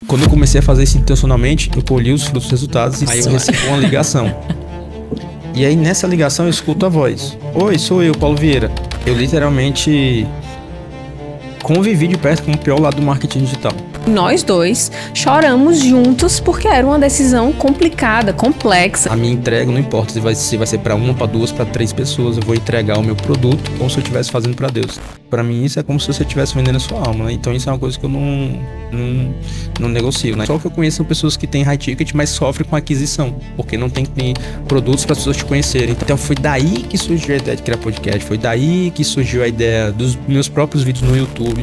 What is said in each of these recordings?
Quando eu comecei a fazer isso intencionalmente, eu colhi os frutos, resultados e aí eu recebi uma ligação. E aí nessa ligação eu escuto a voz. Oi, sou eu, Paulo Vieira. Eu literalmente convivi de perto com o pior lado do marketing digital. Nós dois choramos juntos porque era uma decisão complicada, complexa. A minha entrega não importa se vai ser para uma, para duas, para três pessoas. Eu vou entregar o meu produto como se eu estivesse fazendo para Deus. Para mim isso é como se você estivesse vendendo a sua alma, né? Então isso é uma coisa que eu não negocio, né? Só que eu conheço pessoas que têm high ticket, mas sofrem com aquisição, porque não tem produtos para as pessoas te conhecerem. Então foi daí que surgiu a ideia de criar podcast, foi daí que surgiu a ideia dos meus próprios vídeos no YouTube.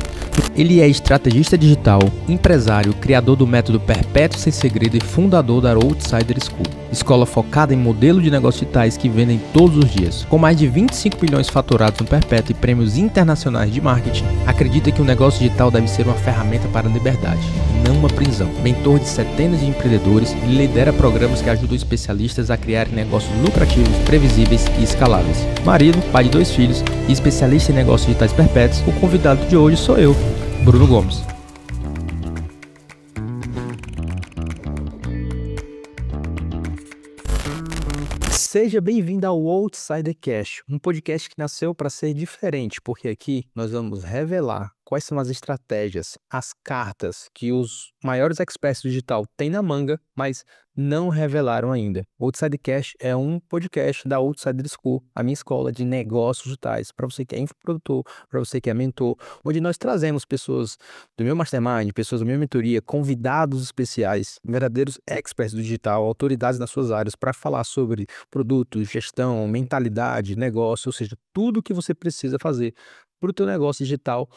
Ele é estrategista digital, empresário, criador do método Perpétuo Sem Segredo e fundador da Outsider School, escola focada em modelo de negócios digitais que vendem todos os dias. Com mais de 25 milhões faturados no Perpétuo e prêmios internacionais de marketing, acredita que o negócio digital deve ser uma ferramenta para a liberdade, não uma prisão. Mentor de centenas de empreendedores, ele lidera programas que ajudam especialistas a criarem negócios lucrativos, previsíveis e escaláveis. Marido, pai de 2 filhos e especialista em negócios digitais perpétuos, o convidado de hoje sou eu, Bruno Gomes. Seja bem-vindo ao Outsidercast, um podcast que nasceu para ser diferente, porque aqui nós vamos revelar quais são as estratégias, as cartas que os maiores experts do digital têm na manga, mas não revelaram ainda. O Outsidercast é um podcast da Outsider School, a minha escola de negócios digitais, para você que é infoprodutor, para você que é mentor, onde nós trazemos pessoas do meu mastermind, pessoas da minha mentoria, convidados especiais, verdadeiros experts do digital, autoridades nas suas áreas, para falar sobre produtos, gestão, mentalidade, negócio, ou seja, tudo o que você precisa fazer para o teu negócio digital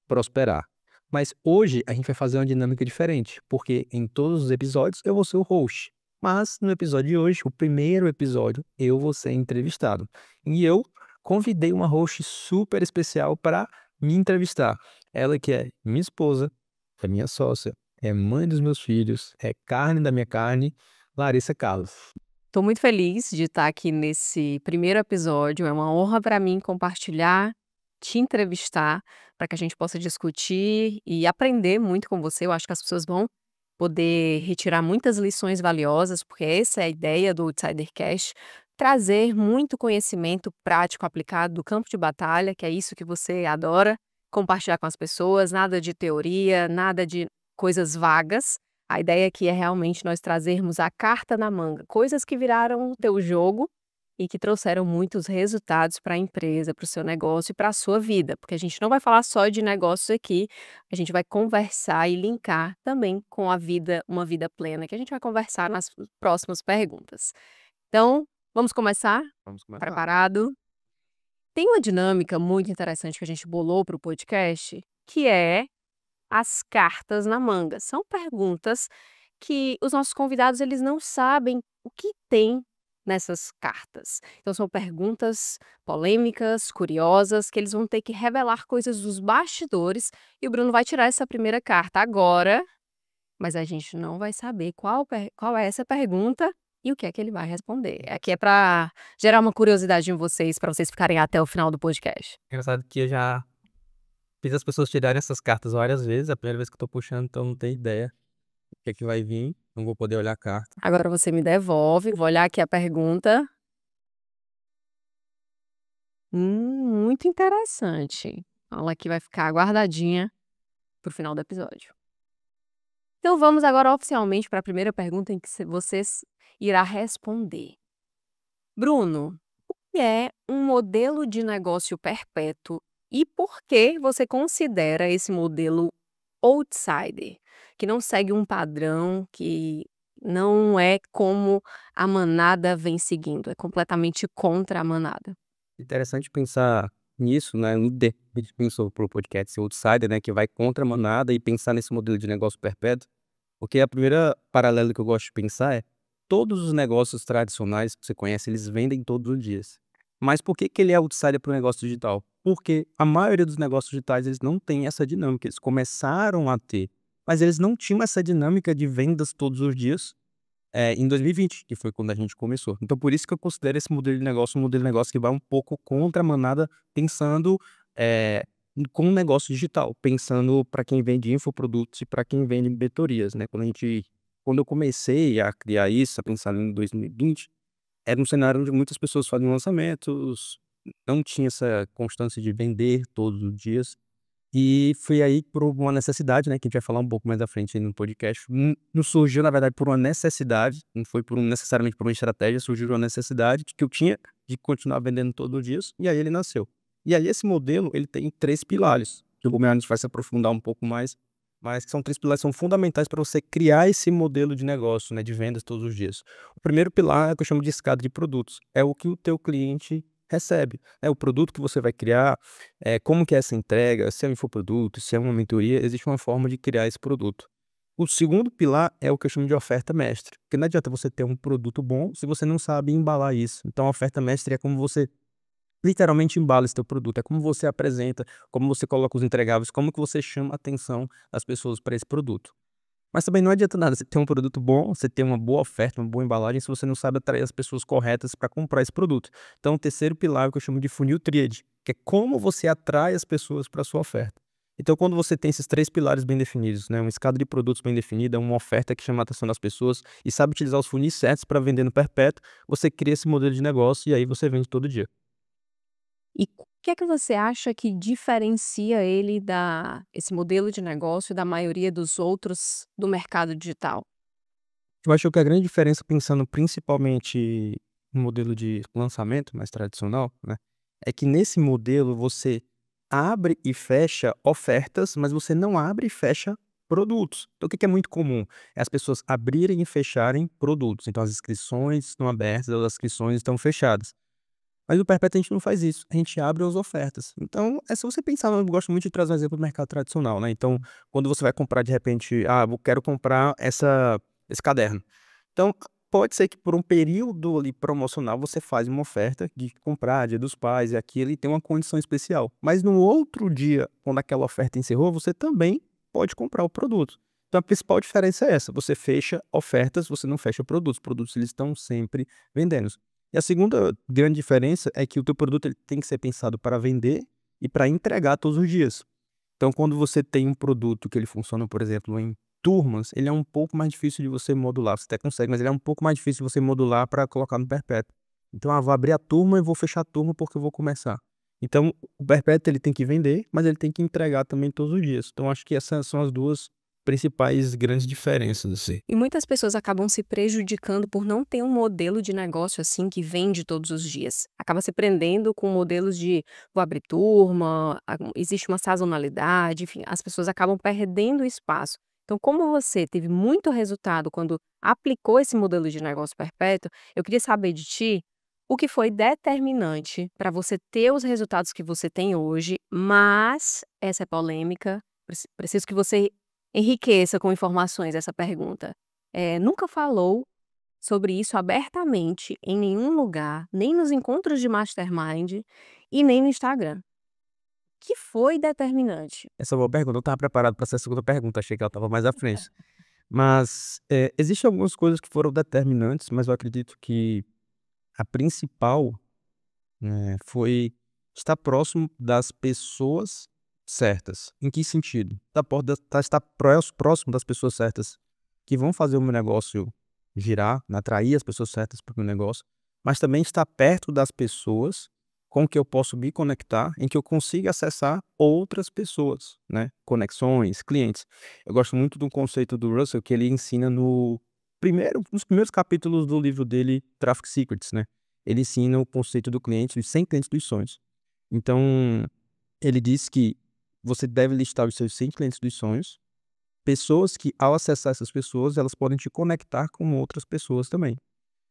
prosperar. Mas hoje a gente vai fazer uma dinâmica diferente, porque em todos os episódios eu vou ser o host. Mas no episódio de hoje, o primeiro episódio, eu vou ser entrevistado. E eu convidei uma host super especial para me entrevistar. Ela que é minha esposa, é minha sócia, é mãe dos meus filhos, é carne da minha carne, Larissa Carlos. Estou muito feliz de estar aqui nesse primeiro episódio. É uma honra para mim compartilhar, te entrevistar, para que a gente possa discutir e aprender muito com você. Eu acho que as pessoas vão poder retirar muitas lições valiosas, porque essa é a ideia do Outsidercast, trazer muito conhecimento prático aplicado do campo de batalha, que é isso que você adora, compartilhar com as pessoas, nada de teoria, nada de coisas vagas. A ideia aqui é realmente nós trazermos a carta na manga, coisas que viraram o teu jogo e que trouxeram muitos resultados para a empresa, para o seu negócio e para a sua vida, porque a gente não vai falar só de negócios aqui, a gente vai conversar e linkar também com a vida, uma vida plena, que a gente vai conversar nas próximas perguntas. Então, vamos começar? Vamos começar. Preparado? Tem uma dinâmica muito interessante que a gente bolou para o podcast, que é as cartas na manga. São perguntas que os nossos convidados eles não sabem o que tem nessas cartas. Então são perguntas polêmicas, curiosas, que eles vão ter que revelar coisas dos bastidores e o Bruno vai tirar essa primeira carta agora, mas a gente não vai saber qual é essa pergunta e o que é que ele vai responder. Aqui é para gerar uma curiosidade em vocês, para vocês ficarem até o final do podcast. Engraçado que eu já fiz as pessoas tirarem essas cartas várias vezes, é a primeira vez que eu tô puxando, então não tenho ideia o que é que vai vir, não vou poder olhar a carta. Agora você me devolve, vou olhar aqui a pergunta. Muito interessante. Ela aqui vai ficar guardadinha pro final do episódio. Então vamos agora oficialmente para a primeira pergunta em que vocês irá responder. Bruno, o que é um modelo de negócio perpétuo e por que você considera esse modelo outsider, que não segue um padrão, que não é como a manada vem seguindo, é completamente contra a manada? Interessante pensar nisso, né, no D, a gente pensou pro podcast ser outsider, né, que vai contra a manada e pensar nesse modelo de negócio perpétuo, porque a primeira paralelo que eu gosto de pensar é, todos os negócios tradicionais que você conhece, eles vendem todos os dias. Mas por que que ele é outsider para o negócio digital? Porque a maioria dos negócios digitais, eles não têm essa dinâmica, eles começaram a ter, mas eles não tinham essa dinâmica de vendas todos os dias, em 2020, que foi quando a gente começou. Então, por isso que eu considero esse modelo de negócio um modelo de negócio que vai um pouco contra a manada, pensando com um negócio digital, pensando para quem vende infoprodutos e para quem vende mentorias, né? Quando eu comecei a criar isso, a pensar em 2020, era um cenário onde muitas pessoas faziam lançamentos, não tinha essa constância de vender todos os dias. E foi aí por uma necessidade, né, que a gente vai falar um pouco mais à frente aí no podcast. Não surgiu, na verdade, por uma necessidade, não foi necessariamente por uma estratégia, surgiu uma necessidade que eu tinha de continuar vendendo todos os dias, e aí ele nasceu. E aí esse modelo, ele tem 3 pilares, que o a gente vai se aprofundar um pouco mais, mas que são 3 pilares que são fundamentais para você criar esse modelo de negócio, né, de vendas todos os dias. O primeiro pilar é o que eu chamo de escada de produtos, é o que o teu cliente recebe, né, o produto que você vai criar, como que é essa entrega, se é um infoproduto, se é uma mentoria, existe uma forma de criar esse produto. O segundo pilar é o que eu chamo de oferta mestre, porque não adianta você ter um produto bom se você não sabe embalar isso. Então a oferta mestre é como você literalmente embala esse teu produto, é como você apresenta, como você coloca os entregáveis, como que você chama a atenção das pessoas para esse produto. Mas também não adianta nada você ter um produto bom, você ter uma boa oferta, uma boa embalagem, se você não sabe atrair as pessoas corretas para comprar esse produto. Então, o terceiro pilar é o que eu chamo de funil tríade, que é como você atrai as pessoas para a sua oferta. Então, quando você tem esses 3 pilares bem definidos, né, uma escada de produtos bem definida, uma oferta que chama a atenção das pessoas e sabe utilizar os funis certos para vender no perpétuo, você cria esse modelo de negócio e aí você vende todo dia. E o que é que você acha que diferencia ele esse modelo de negócio da maioria dos outros do mercado digital? Eu acho que a grande diferença, pensando principalmente no modelo de lançamento mais tradicional, né, é que nesse modelo você abre e fecha ofertas, mas você não abre e fecha produtos. Então, o que que é muito comum? É as pessoas abrirem e fecharem produtos. Então, as inscrições estão abertas, as inscrições estão fechadas. Mas no Perpétuo a gente não faz isso, a gente abre as ofertas. Então, é só você pensar, eu gosto muito de trazer um exemplo do mercado tradicional, né? Então, quando você vai comprar de repente, eu quero comprar esse caderno. Então, pode ser que por um período ali promocional você faz uma oferta de comprar, Dia dos Pais e aquilo, e tem uma condição especial. Mas no outro dia, quando aquela oferta encerrou, você também pode comprar o produto. Então, a principal diferença é essa: você fecha ofertas, você não fecha produtos. Os produtos eles estão sempre vendendo. E a segunda grande diferença é que o teu produto ele tem que ser pensado para vender e para entregar todos os dias. Então, quando você tem um produto que ele funciona, por exemplo, em turmas, ele é um pouco mais difícil de você modular. Você até consegue, mas ele é um pouco mais difícil de você modular para colocar no perpétuo. Então, vou abrir a turma e vou fechar a turma porque eu vou começar. Então, o perpétuo ele tem que vender, mas ele tem que entregar também todos os dias. Então, acho que essas são as duas principais grandes diferenças, assim. E muitas pessoas acabam se prejudicando por não ter um modelo de negócio assim que vende todos os dias. Acaba se prendendo com modelos de vou abrir turma, existe uma sazonalidade, enfim, as pessoas acabam perdendo espaço. Então, como você teve muito resultado quando aplicou esse modelo de negócio perpétuo, eu queria saber de ti o que foi determinante para você ter os resultados que você tem hoje, mas essa é polêmica, preciso que você enriqueça com informações essa pergunta. Nunca falou sobre isso abertamente em nenhum lugar, nem nos encontros de mastermind e nem no Instagram. Que foi determinante? Essa é uma boa pergunta, eu não estava preparado para essa segunda pergunta, achei que ela estava mais à frente. Mas, existem algumas coisas que foram determinantes, mas eu acredito que a principal, foi estar próximo das pessoas certas. Em que sentido? Estar próximo das pessoas certas que vão fazer o meu negócio girar, né, atrair as pessoas certas para o meu negócio, mas também estar perto das pessoas com que eu posso me conectar, em que eu consiga acessar outras pessoas, né? Conexões, clientes. Eu gosto muito do conceito do Russell que ele ensina nos primeiros capítulos do livro dele, Traffic Secrets, né? Ele ensina o conceito do cliente, os 100 clientes dos sonhos. Então, ele diz que você deve listar os seus 100 clientes dos sonhos, pessoas que, ao acessar essas pessoas, elas podem te conectar com outras pessoas também.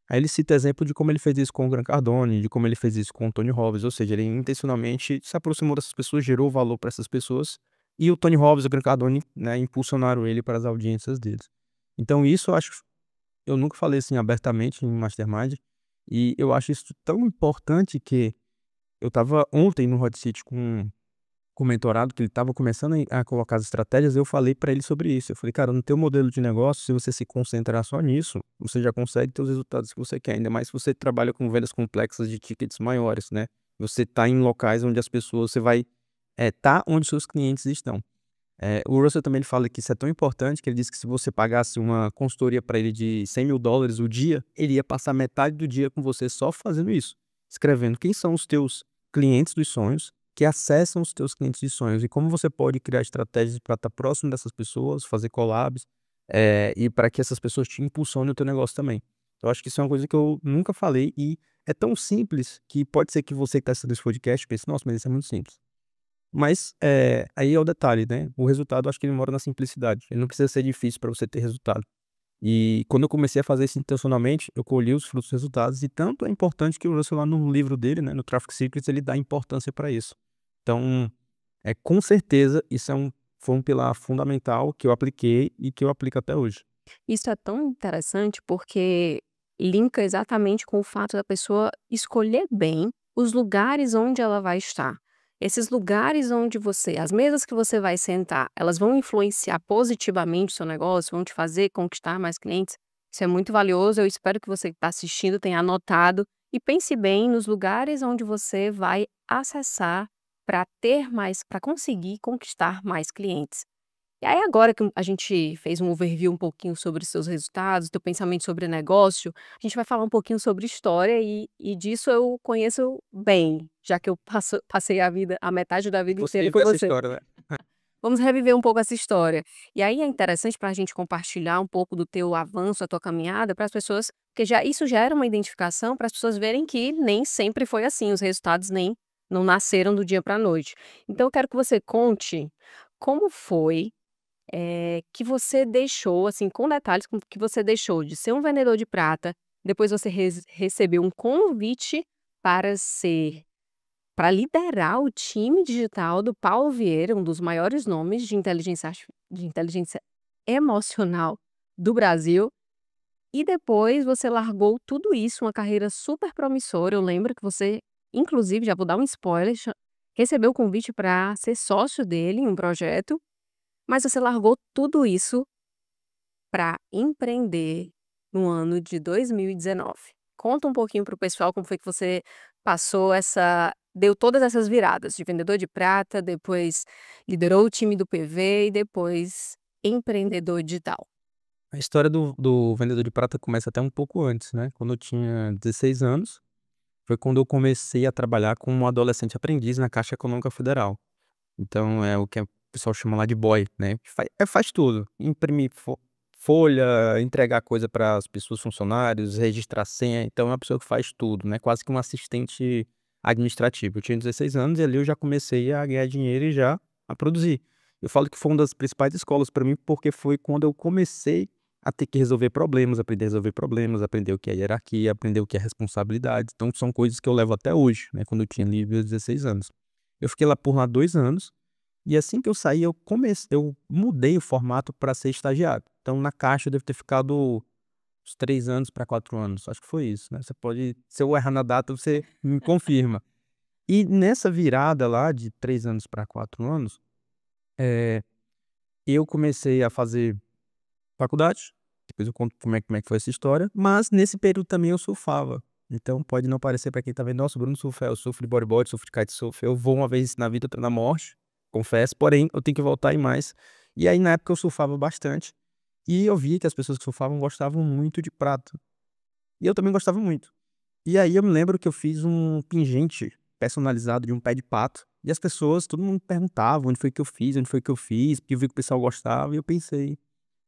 Aí ele cita exemplo de como ele fez isso com o Grant Cardone, de como ele fez isso com o Tony Robbins, ou seja, ele intencionalmente se aproximou dessas pessoas, gerou valor para essas pessoas, e o Tony Robbins e o Grant Cardone, né, impulsionaram ele para as audiências deles. Então isso eu nunca falei assim abertamente em Mastermind, e eu acho isso tão importante que eu estava ontem no Hot Seat com o mentorado, que ele estava começando a colocar as estratégias, eu falei para ele sobre isso. Eu falei, cara, no teu modelo de negócio, se você se concentrar só nisso, você já consegue ter os resultados que você quer, ainda mais se você trabalha com vendas complexas de tickets maiores, né? Você está em locais onde as pessoas, você vai tá onde seus clientes estão. O Russell também ele fala que isso é tão importante que ele diz que se você pagasse uma consultoria para ele de $100.000 o dia, ele ia passar metade do dia com você só fazendo isso, escrevendo quem são os teus clientes dos sonhos, que acessam os teus clientes de sonhos e como você pode criar estratégias para estar próximo dessas pessoas, fazer collabs, e para que essas pessoas te impulsionem o teu negócio também. Eu acho que isso é uma coisa que eu nunca falei e é tão simples que pode ser que você que está assistindo esse podcast pense, nossa, mas isso é muito simples. Mas, aí é o detalhe, né, o resultado eu acho que ele mora na simplicidade, ele não precisa ser difícil para você ter resultado. E quando eu comecei a fazer isso intencionalmente, eu colhi os frutos dos resultados e tanto é importante que o Russell lá no livro dele, né, no Traffic Secrets, ele dá importância para isso. Então, com certeza isso foi um pilar fundamental que eu apliquei e que eu aplico até hoje. Isso é tão interessante porque linka exatamente com o fato da pessoa escolher bem os lugares onde ela vai estar. Esses lugares onde as mesas que você vai sentar, elas vão influenciar positivamente o seu negócio, vão te fazer conquistar mais clientes. Isso é muito valioso. Eu espero que você que está assistindo tenha anotado e pense bem nos lugares onde você vai acessar para conseguir conquistar mais clientes. E aí agora que a gente fez um overview um pouquinho sobre os seus resultados, teu pensamento sobre negócio, a gente vai falar um pouquinho sobre história e disso eu conheço bem, já que eu passei a metade da vida inteira Você com foi essa você. história, né? Vamos reviver um pouco essa história. E aí é interessante para a gente compartilhar um pouco do teu avanço, da tua caminhada para as pessoas, porque isso já era uma identificação para as pessoas verem que nem sempre foi assim, os resultados nem não nasceram do dia para a noite. Então eu quero que você conte como foi que você deixou, assim, com detalhes, como que você deixou de ser um vendedor de prata, depois você recebeu um convite para para liderar o time digital do Paulo Vieira, um dos maiores nomes de inteligência emocional do Brasil, e depois você largou tudo isso, uma carreira super promissora. Eu lembro que você, inclusive, já vou dar um spoiler, recebeu o convite para ser sócio dele em um projeto, mas você largou tudo isso para empreender no ano de 2019. Conta um pouquinho para o pessoal como foi que você deu todas essas viradas de vendedor de prata, depois liderou o time do PV e depois empreendedor digital. A história do vendedor de prata começa até um pouco antes, né, quando eu tinha 16 anos, foi quando eu comecei a trabalhar como um adolescente aprendiz na Caixa Econômica Federal. Então é o que o pessoal chama lá de boy, né, que faz tudo, imprimir folha, entregar coisa para as pessoas funcionários, registrar senha, então é uma pessoa que faz tudo, né, quase que um assistente administrativo. Eu tinha 16 anos e ali eu já comecei a ganhar dinheiro e já a produzir. Eu falo que foi uma das principais escolas para mim, porque foi quando eu comecei a ter que resolver problemas, aprender a resolver problemas, aprender o que é hierarquia, aprender o que é responsabilidade. Então são coisas que eu levo até hoje, né, quando eu tinha ali meus 16 anos. Eu fiquei lá por 2 anos e assim que eu saí, eu mudei o formato para ser estagiário. Então, na Caixa, eu devo ter ficado uns 3 anos para 4 anos. Acho que foi isso, né? Você pode, se eu errar na data, você me confirma. E nessa virada lá de 3 anos para 4 anos, eu comecei a fazer faculdade. Depois eu conto como é que foi essa história. Mas nesse período também eu surfava. Então pode não parecer para quem tá vendo, nossa, o Bruno surfa, eu surfo de bodyboard, surfo de kitesurf. Eu vou uma vez na vida, outra na morte, confesso. Porém, eu tenho que voltar e mais. E aí na época eu surfava bastante. E eu vi que as pessoas que surfavam gostavam muito de prata. E eu também gostava muito. E aí eu me lembro que eu fiz um pingente personalizado de um pé de pato. E as pessoas, todo mundo perguntava onde foi que eu fiz, onde foi que eu fiz, porque eu vi que o pessoal gostava. E eu pensei,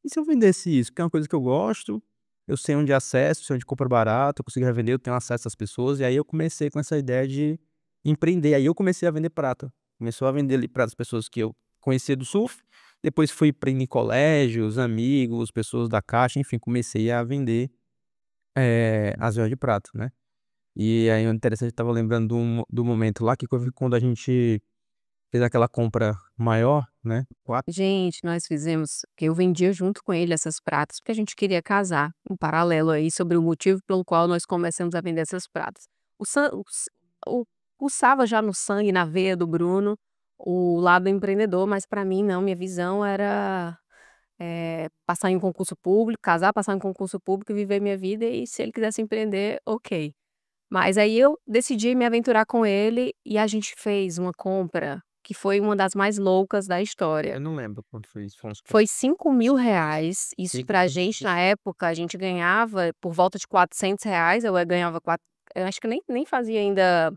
e se eu vendesse isso? Porque é uma coisa que eu gosto, eu sei onde acesso, sei onde compra barato, eu consigo revender, eu tenho acesso às pessoas. E aí eu comecei com essa ideia de empreender. Aí eu comecei a vender prata. Começou a vender ali para as pessoas que eu conhecia do surf. Depois fui para em colégios, amigos, pessoas da Caixa, enfim, comecei a vender as joias de prata, né? E aí o interessante, eu estava lembrando do momento lá que foi quando a gente fez aquela compra maior, né? Gente, nós fizemos que eu vendia junto com ele essas pratas, porque a gente queria casar, um paralelo aí sobre o motivo pelo qual nós começamos a vender essas pratas. O san o s o pulsava já no sangue, na veia do Bruno, o lado empreendedor, mas para mim não, minha visão era, passar em um concurso público, casar, passar em um concurso público e viver minha vida e se ele quisesse empreender, ok. Mas aí eu decidi me aventurar com ele e a gente fez uma compra que foi uma das mais loucas da história. Eu não lembro quanto foi isso. Foi R$ 5.000. Isso Cinco pra mil. gente, na época, a gente ganhava por volta de R$ 400. Eu ganhava eu acho que nem fazia ainda,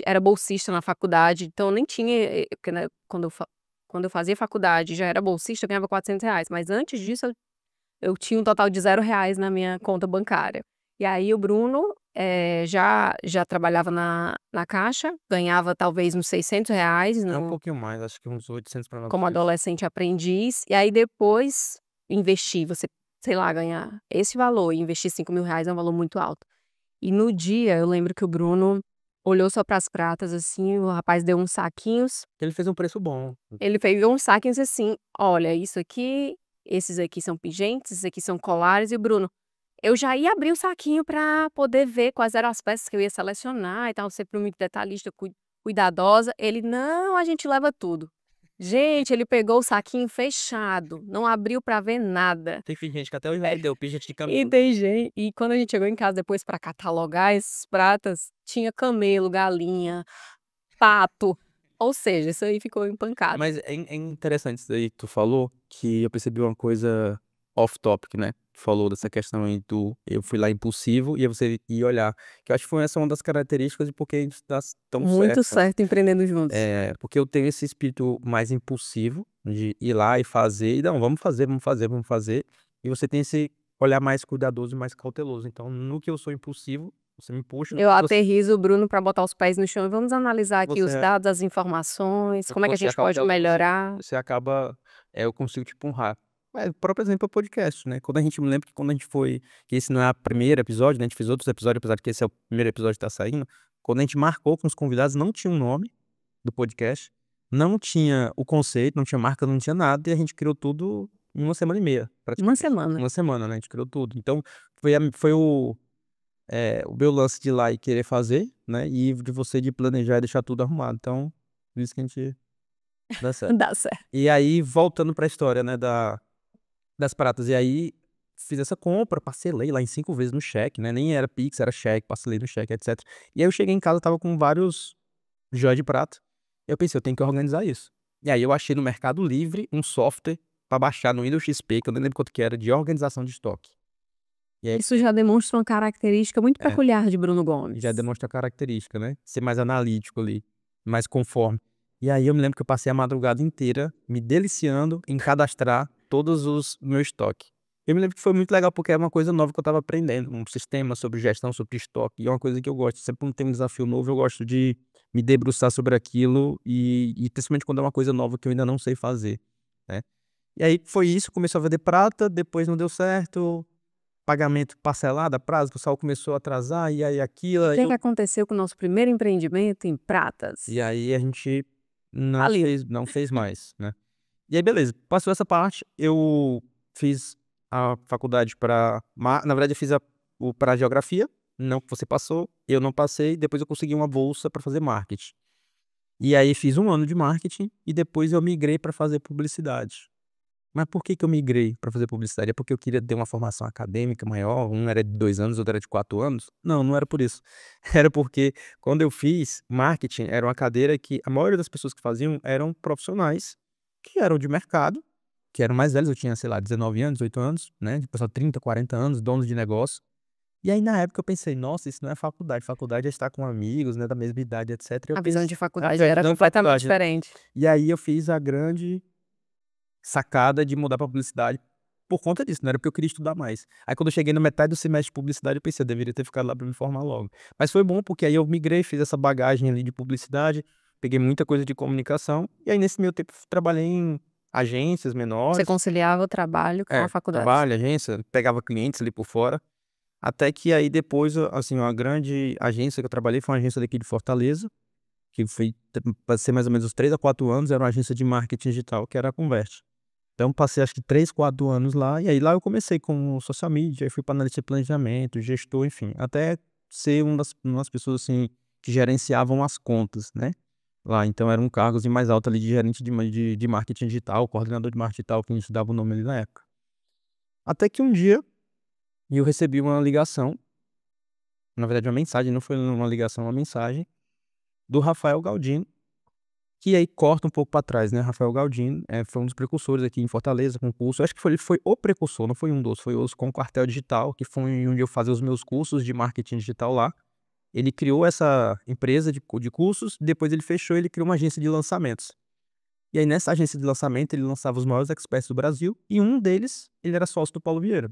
era bolsista na faculdade, então nem tinha, porque, né, quando eu fazia faculdade já era bolsista, eu ganhava R$ 400. Mas antes disso, eu tinha um total de R$ 0 na minha conta bancária. E aí o Bruno já trabalhava na Caixa, ganhava talvez uns R$ 600 É um pouquinho mais, acho que uns 800 para como 900. adolescente aprendiz. E aí depois investir, você, sei lá, ganhar esse valor e investir R$ 5.000 é um valor muito alto. E no dia, eu lembro que o Bruno olhou só para as pratas, assim, o rapaz deu uns saquinhos. Ele fez um preço bom. Ele pegou uns saquinhos assim: olha, isso aqui, esses aqui são pingentes, esses aqui são colares. E o Bruno, eu já ia abrir o saquinho para poder ver quais eram as peças que eu ia selecionar e tal, sempre muito detalhista, cuidadosa. Ele, não, a gente leva tudo. Gente, ele pegou o saquinho fechado, não abriu para ver nada. Tem gente que até hoje vendeu pingente de E camelo. tem gente, e quando a gente chegou em casa depois para catalogar esses pratas, tinha camelo, galinha, pato. Ou seja, isso aí ficou empancado. Mas é interessante isso aí que tu falou, que eu percebi uma coisa off-topic, né? Tu falou dessa questão aí do eu fui lá impulsivo e aí você ia olhar. Que eu acho que foi essa uma das características de porque a gente dá tão Muito certo. certo empreendendo juntos. Porque eu tenho esse espírito mais impulsivo de ir lá e fazer, e não, vamos fazer, vamos fazer, vamos fazer. E você tem esse olhar mais cuidadoso e mais cauteloso. Então, no que eu sou impulsivo, você me puxa, Eu aterrizo o Bruno para botar os pés no chão e vamos analisar aqui os você, dados, as informações, como é que a você gente acaba, pode melhorar. você acaba, eu consigo te honrar. O próprio exemplo é o podcast, né? Quando a gente me lembra que quando a gente foi, que esse não é o primeiro episódio, né? A gente fez outros episódios, apesar de que esse é o primeiro episódio que tá saindo. Quando a gente marcou com os convidados, não tinha um nome do podcast, não tinha o conceito, não tinha marca, não tinha nada, e a gente criou tudo em uma semana e meia, Uma praticamente. semana. Uma semana, né? A gente criou tudo. Então, foi o meu lance de ir lá e querer fazer, né? E de você de planejar e deixar tudo arrumado. Então, por isso que a gente dá certo. Dá certo. E aí, voltando pra história, né, das pratas, e aí fiz essa compra, parcelei lá em 5 vezes no cheque, né? Nem era Pix, era cheque, parcelei no cheque, etc. E aí eu cheguei em casa, tava com vários joias de prata. Eu pensei, eu tenho que organizar isso. E aí eu achei no Mercado Livre um software para baixar no Windows XP, que eu nem lembro quanto que era, de organização de estoque. E aí Isso já demonstra uma característica muito É. peculiar de Bruno Gomes. já demonstra a característica, né? Ser mais analítico ali, mais conforme. E aí eu me lembro que eu passei a madrugada inteira me deliciando em cadastrar todos os meu estoque. Eu me lembro que foi muito legal porque é uma coisa nova que eu estava aprendendo, um sistema sobre gestão, sobre estoque, e é uma coisa que eu gosto. Sempre quando tem um desafio novo, eu gosto de me debruçar sobre aquilo e principalmente quando é uma coisa nova que eu ainda não sei fazer, né? E aí foi isso, começou a vender prata, depois não deu certo, pagamento parcelado a prazo, o pessoal começou a atrasar, e aí aquilo, O aí que é que aconteceu com o nosso primeiro empreendimento em pratas? e aí a gente Faliu. não fez mais, né. E aí beleza, passou essa parte, eu fiz a faculdade na verdade eu fiz pra geografia, não que você passou, eu não passei, depois eu consegui uma bolsa para fazer marketing. E aí fiz 1 ano de marketing e depois eu migrei para fazer publicidade. Mas por que que eu migrei para fazer publicidade? É porque eu queria ter uma formação acadêmica maior, um era de 2 anos, outro era de 4 anos? Não, não era por isso. Era porque quando eu fiz marketing, era uma cadeira que a maioria das pessoas que faziam eram profissionais que eram de mercado, que eram mais velhos, eu tinha, sei lá, 19 anos, 18 anos, né, de pessoal 30, 40 anos, donos de negócio. E aí na época eu pensei: "Nossa, isso não é faculdade, faculdade é estar com amigos, né, da mesma idade, etcétera". A visão de A faculdade era visão de completamente faculdade. diferente. E aí eu fiz a grande sacada de mudar pra publicidade por conta disso, não era porque eu queria estudar mais. Aí quando eu cheguei na metade do semestre de publicidade, eu pensei: "Eu deveria ter ficado lá pra me formar logo". Mas foi bom, porque aí eu migrei, fiz essa bagagem ali de publicidade, peguei muita coisa de comunicação, e aí nesse meio tempo trabalhei em agências Você menores. conciliava o trabalho com a faculdade. Trabalho, agência, pegava clientes ali por fora, até que aí depois, assim, uma grande agência que eu trabalhei foi uma agência daqui de Fortaleza, que foi passei mais ou menos uns 3 a 4 anos, era uma agência de marketing digital, que era a Converte. Então passei acho que 3, 4 anos lá, e aí lá eu comecei com social media, aí fui para analista de planejamento, gestor, enfim, até ser uma das pessoas, assim, que gerenciavam as contas, né, lá. Então era um cargo, assim, mais alto ali de gerente de marketing digital, coordenador de marketing digital, que a gente dava o nome ali na época. Até que um dia eu recebi uma ligação, na verdade uma mensagem, não foi uma ligação, uma mensagem, do Rafael Galdino, Que aí corta um pouco para trás, né? Rafael Galdino foi um dos precursores aqui em Fortaleza com o curso. Eu acho que ele foi o precursor, não foi um dos, foi os com o Quartel Digital, que foi onde eu fazia os meus cursos de marketing digital lá. Ele criou essa empresa de cursos, depois ele fechou e ele criou uma agência de lançamentos. E aí nessa agência de lançamento ele lançava os maiores experts do Brasil e um deles, ele era sócio do Paulo Vieira.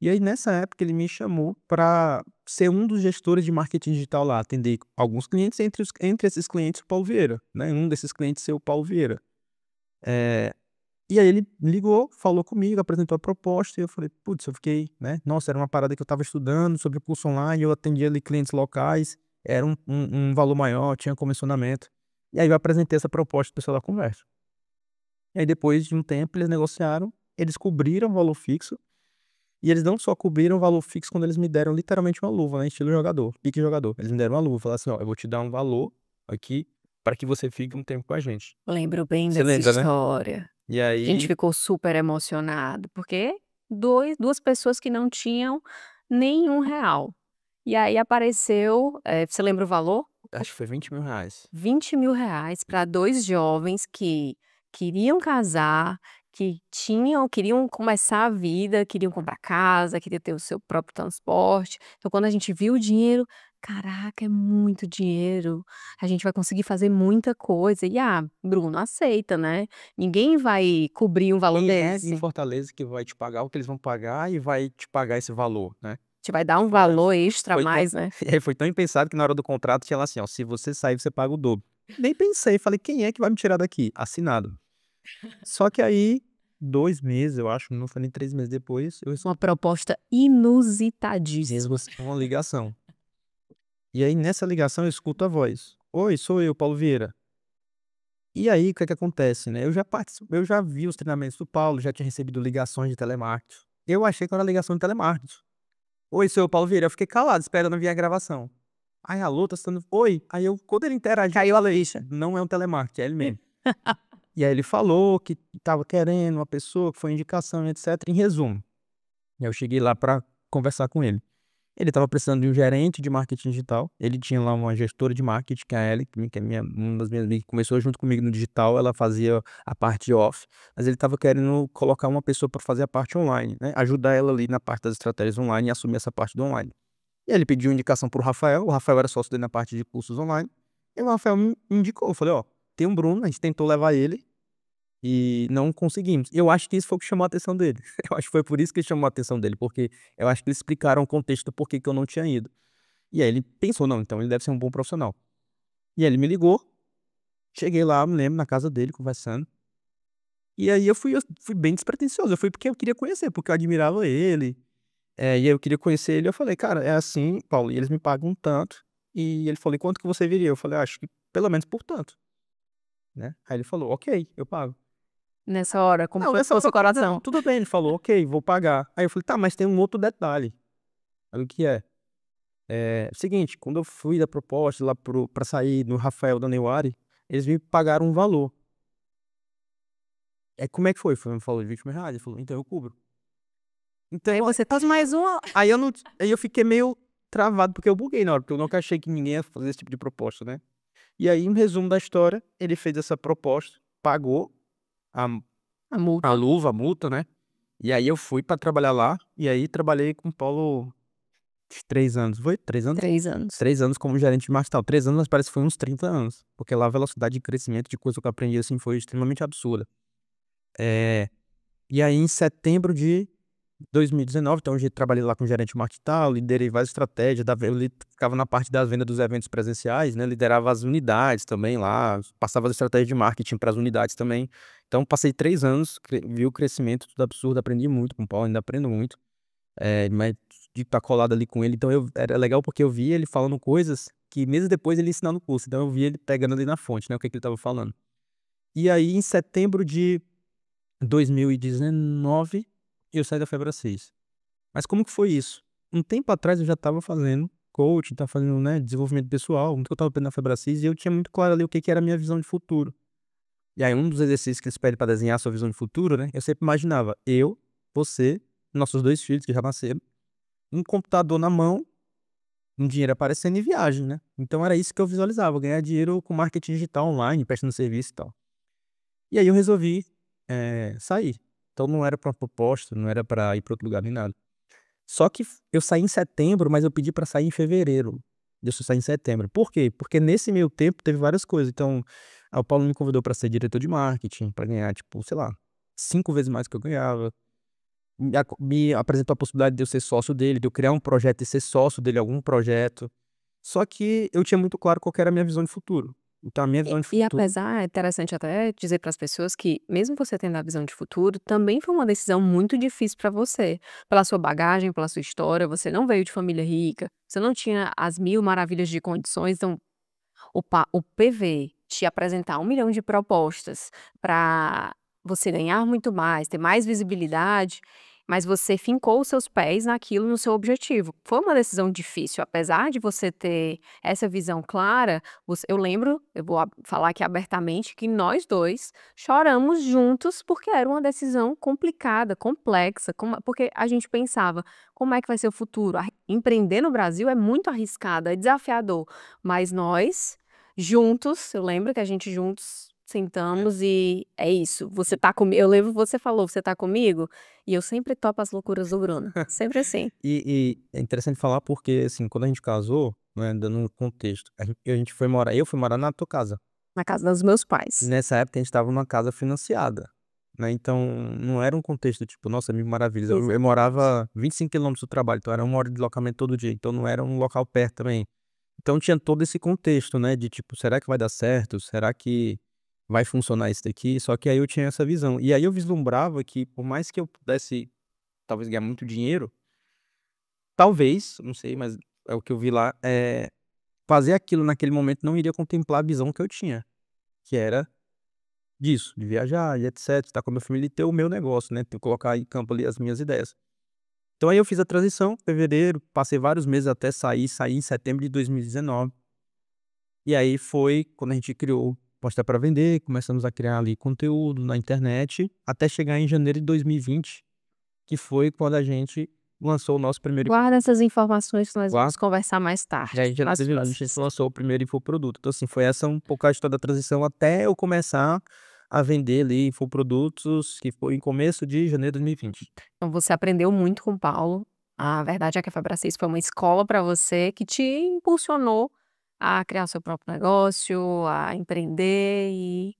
E aí nessa época ele me chamou para ser um dos gestores de marketing digital lá, atender alguns clientes, entre esses clientes o Paulo Vieira, né? Um desses clientes ser o Paulo Vieira. E aí ele ligou, falou comigo, apresentou a proposta e eu falei, putz, eu fiquei, né? Nossa, era uma parada que eu estava estudando sobre o curso online, eu atendia ali clientes locais, era um valor maior, tinha comissionamento. E aí eu apresentei essa proposta pro pessoal da conversa. E aí depois de um tempo eles negociaram, eles cobriram o valor fixo, e eles não só cobriram o valor fixo quando eles me deram literalmente uma luva, né? Estilo jogador, pique jogador. Eles me deram uma luva, falaram assim, ó, eu vou te dar um valor aqui para que você fique um tempo com a gente. Lembro bem Você dessa lembra, né? história. E A gente aí, ficou super emocionado, porque duas pessoas que não tinham nenhum real. E aí apareceu, você lembra o valor? acho que foi R$ 20.000. 20.000 para 2 jovens que queriam casar, que queriam começar a vida, queriam comprar casa, queriam ter o seu próprio transporte. Então quando a gente viu o dinheiro, caraca, é muito dinheiro, a gente vai conseguir fazer muita coisa. E, Bruno, aceita, né, ninguém vai cobrir um valor Quem é em desse. Fortaleza que vai te pagar o que eles vão pagar e vai te pagar esse valor, né? Te vai dar um valor extra a Foi tão, mais, né. foi tão impensado que na hora do contrato tinha lá assim, ó, se você sair, você paga o dobro. Nem pensei, falei, quem é que vai me tirar daqui? Assinado. Só que aí, 2 meses, eu acho, não foi nem 3 meses depois, eu Uma proposta inusitadíssima. recebi uma ligação. E aí, nessa ligação, eu escuto a voz. Oi, sou eu, Paulo Vieira. E aí, o que é que acontece, né? Eu já vi os treinamentos do Paulo, já tinha recebido ligações de telemarketing. Eu achei que era ligação de telemarketing. Oi, sou eu, Paulo Vieira. Eu fiquei calado, esperando vir a gravação. Aí, alô, tá sendo... Oi. Aí, quando ele interagiu, Caiu a ficha. não é um telemarketing, é ele mesmo. E aí, ele falou que tava querendo uma pessoa, que foi indicação, etc. Em resumo. E aí eu cheguei lá pra conversar com ele. Ele estava precisando de um gerente de marketing digital. Ele tinha lá uma gestora de marketing, que é a Ellie, que é uma das minhas amigas, que começou junto comigo no digital. Ela fazia a parte off, mas ele estava querendo colocar uma pessoa para fazer a parte online, né? Ajudar ela ali na parte das estratégias online e assumir essa parte do online. E aí ele pediu indicação para o Rafael. O Rafael era sócio dele na parte de cursos online. E o Rafael me indicou. Eu falei, ó, tem um Bruno, a gente tentou levar ele e não conseguimos. Eu acho que isso foi o que chamou a atenção dele. Eu acho que foi por isso que chamou a atenção dele, porque eu acho que eles explicaram o contexto do porquê que eu não tinha ido. E aí ele pensou, não, então ele deve ser um bom profissional. E aí ele me ligou, cheguei lá, me lembro, na casa dele, conversando. E aí eu fui bem despretensioso. Eu fui porque eu queria conhecer, porque eu admirava ele. E aí eu queria conhecer ele. Eu falei, cara, é assim, Paulo, e eles me pagam tanto. E ele falou, e quanto que você viria? Eu falei, acho que pelo menos por tanto, né? Aí ele falou, ok, eu pago. Nessa hora, como Não, foi nessa o seu hora, coração? tudo bem, ele falou, ok, vou pagar. Aí eu falei, tá, mas tem um outro detalhe. Aí o que é? Seguinte, quando eu fui da proposta lá pra sair no Rafael da Neuari, eles me pagaram um valor. Como é que foi? Me falou de R$ 20.000. Ele falou, então eu cubro. Então, Aí você faz mais uma. aí eu não, aí eu fiquei meio travado, porque eu buguei na hora, porque eu nunca achei que ninguém ia fazer esse tipo de proposta, né? E aí, em resumo da história, ele fez essa proposta, pagou a, A multa. a luva, a multa, né? E aí eu fui pra trabalhar lá, e aí trabalhei com o Paulo 3 anos. Foi? 3 anos? 3 anos. 3 anos como gerente de marketing. 3 anos, mas parece que foi uns 30 anos. Porque lá a velocidade de crescimento de coisa que eu aprendi assim foi extremamente absurda. E aí, em setembro de 2019, então eu trabalhei lá com gerente de marketing e tal, liderei várias estratégias, eu ficava na parte da venda dos eventos presenciais, né? Liderava as unidades também lá, passava as estratégias de marketing para as unidades também. Então, passei 3 anos, vi o crescimento, tudo absurdo, aprendi muito com o Paulo, ainda aprendo muito. Mas de estar colado ali com ele, então era legal porque eu via ele falando coisas que meses depois ele ia ensinar no curso, então eu via ele pegando ali na fonte, né, o que ele estava falando. E aí, em setembro de 2019, eu saí da Febra 6. Mas como que foi isso? Um tempo atrás eu já estava fazendo coaching, estava fazendo, né, desenvolvimento pessoal, muito que eu estava aprendendo na Febra 6, e eu tinha muito claro ali o que que era a minha visão de futuro. E aí, um dos exercícios que eles pedem para desenhar a sua visão de futuro, né, eu sempre imaginava você, nossos 2 filhos que já nasceram, um computador na mão um dinheiro aparecendo em viagem, né? Então era isso que eu visualizava, ganhar dinheiro com marketing digital online, prestando serviço e tal. E aí eu resolvi sair. Então não era pra uma proposta, não era pra ir pra outro lugar nem nada. Só que eu saí em setembro, mas eu pedi pra sair em fevereiro. Deixa eu sair em setembro. Por quê? Porque nesse meio tempo teve várias coisas. Então, o Paulo me convidou pra ser diretor de marketing, pra ganhar, tipo, sei lá, 5 vezes mais que eu ganhava. Me apresentou a possibilidade de eu ser sócio dele, de eu criar um projeto e ser sócio dele, algum projeto. Só que eu tinha muito claro qual que era a minha visão de futuro. Então, a minha visão de E futuro. apesar, é interessante até dizer para as pessoas que, mesmo você tendo a visão de futuro, também foi uma decisão muito difícil para você. Pela sua bagagem, pela sua história, você não veio de família rica, você não tinha as mil maravilhas de condições, então o PV te apresentar 1 milhão de propostas para você ganhar muito mais, ter mais visibilidade, mas você fincou os seus pés naquilo, no seu objetivo. Foi uma decisão difícil, apesar de você ter essa visão clara, eu lembro, eu vou falar aqui abertamente, que nós dois choramos juntos porque era uma decisão complicada, complexa, porque a gente pensava, como é que vai ser o futuro? Empreender no Brasil é muito arriscado, é desafiador, mas nós juntos, eu lembro que a gente juntos sentamos e é isso, você tá comigo, eu lembro que você falou: "Você tá comigo?" E eu sempre topo as loucuras do Bruno, sempre assim, E é interessante falar porque, assim, quando a gente casou, né, dando um contexto, a gente foi morar, eu fui morar na tua casa. na casa dos meus pais. Nessa época a gente estava numa casa financiada, né, então não era um contexto tipo, nossa, mil maravilhas. Eu Exatamente. morava 25 quilômetros do trabalho, então era 1 hora de deslocamento todo dia, então não era um local perto também. Então tinha todo esse contexto, né, de tipo, será que vai dar certo? Será que vai funcionar isso daqui? Só que aí eu tinha essa visão. E aí eu vislumbrava que por mais que eu pudesse talvez ganhar muito dinheiro, talvez, não sei, mas é o que eu vi lá, fazer aquilo naquele momento não iria contemplar a visão que eu tinha, que era disso, de viajar e etc, estar com a minha família e ter o meu negócio, né, colocar em campo ali as minhas ideias. Então aí eu fiz a transição, fevereiro, passei vários meses até saí em setembro de 2019. E aí foi quando a gente criou Postar para Vender, começamos a criar ali conteúdo na internet, até chegar em janeiro de 2020, que foi quando a gente lançou o nosso primeiro Guarda essas informações que nós vamos infoproduto. conversar mais E aí tarde, em janeiro nas de 2020 a gente próximas. lançou o primeiro infoproduto. Então assim, foi essa um pouco a história da transição até eu começar a vender ali infoprodutos, que foi em começo de janeiro de 2020. Então você aprendeu muito com o Paulo, a verdade é que a Febracis foi uma escola para você que te impulsionou a criar seu próprio negócio, a empreender e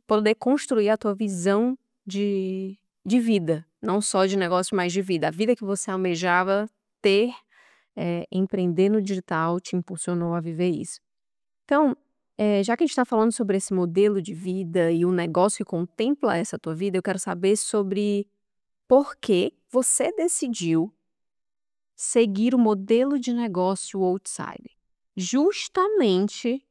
poder construir a tua visão de vida, não só de negócio, mas de vida. A vida que você almejava ter, empreender no digital te impulsionou a viver isso. Então, já que a gente está falando sobre esse modelo de vida e um negócio que contempla essa tua vida, eu quero saber sobre por que você decidiu seguir o modelo de negócio outsider. Justamente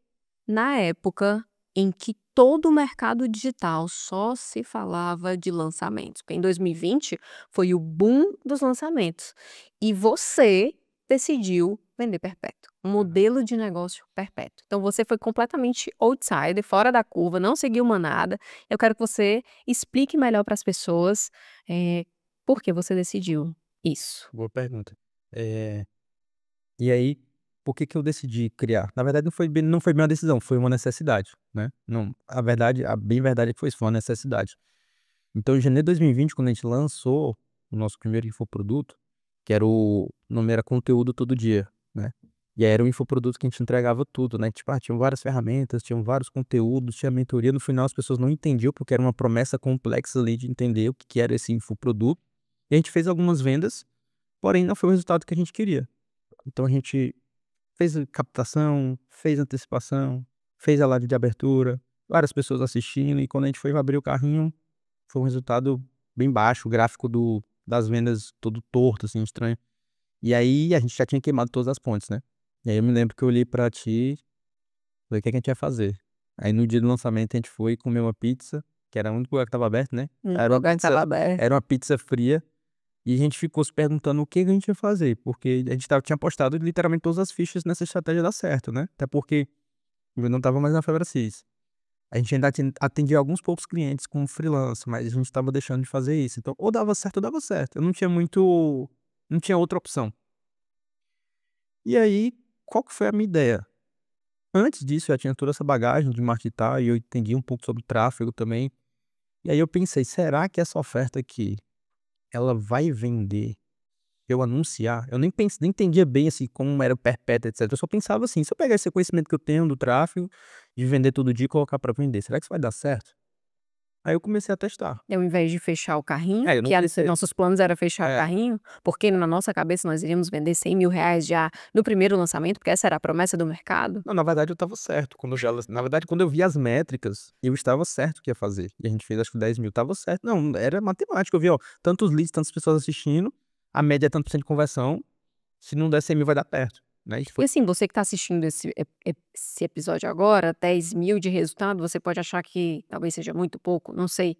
na época em que todo o mercado digital só se falava de lançamentos, porque em 2020 foi o boom dos lançamentos e você decidiu vender perpétuo, um modelo de negócio perpétuo. Então você foi completamente outsider, fora da curva, não seguiu manada. Eu quero que você explique melhor para as pessoas, por que você decidiu isso. Boa pergunta. Eh, e aí, por que que eu decidi criar? Na verdade não foi bem uma decisão, foi uma necessidade, né. Não, a verdade, a bem verdade é que foi isso, foi uma necessidade. Então em janeiro de 2020, quando a gente lançou o nosso primeiro infoproduto, que era o nome era Conteúdo Todo Dia, né. E aí era um infoproduto que a gente entregava tudo, né, tipo, tinham várias ferramentas, tinham vários conteúdos, tinha mentoria, no final as pessoas não entendiam, porque era uma promessa complexa ali de entender o que que era esse infoproduto. E a gente fez algumas vendas, porém não foi o resultado que a gente queria. Então a gente fez a captação, fez antecipação, fez a live de abertura, várias pessoas assistindo e quando a gente foi abrir o carrinho, foi um resultado bem baixo, o gráfico das vendas todo torto, assim, estranho. E aí a gente já tinha queimado todas as pontes, né. E aí eu me lembro que eu olhei pra ti, falei: "O que é que a gente vai fazer?". Aí no dia do lançamento a gente foi comer uma pizza, que era o único lugar que estava aberto, né. O lugar estava aberto. Era uma pizza fria. E a gente ficou se perguntando o que a gente ia fazer, porque a gente tinha apostado literalmente todas as fichas nessa estratégia dar certo, né, até porque eu não estava mais na Febracis. A gente ainda atendia alguns poucos clientes como freelancer, mas a gente estava deixando de fazer isso, então ou dava certo ou dava certo, eu não tinha outra opção. E aí, qual que foi a minha ideia? Antes disso, eu já tinha toda essa bagagem de marketar e eu entendi um pouco sobre tráfego também. E aí eu pensei, será que essa oferta aqui, ela vai vender? Eu anunciar? Eu nem entendia bem assim como era o perpétuo, etc. Eu só pensava assim, se eu pegar esse conhecimento que eu tenho do tráfego, de vender todo dia e colocar para vender, será que isso vai dar certo? Aí eu comecei a testar. Ao invés de fechar o carrinho, Eu não que a pensei. nossos planos era fechar o É, carrinho, porque na nossa cabeça nós iríamos vender R$ 100.000 já no primeiro lançamento, porque essa era a promessa do mercado. não, na verdade eu estava certo. Na verdade, quando eu vi as métricas, eu estava certo que ia fazer. E a gente fez acho que 10 mil, estava certo. Não, era matemática. Eu vi, ó, tantos leads, tantas pessoas assistindo, a média é tanto por cento de conversão. Se não der 100 mil, vai dar perto. Né? E E foi. assim, você que está assistindo esse episódio agora, 10.000 de resultado, você pode achar que talvez seja muito pouco, não sei.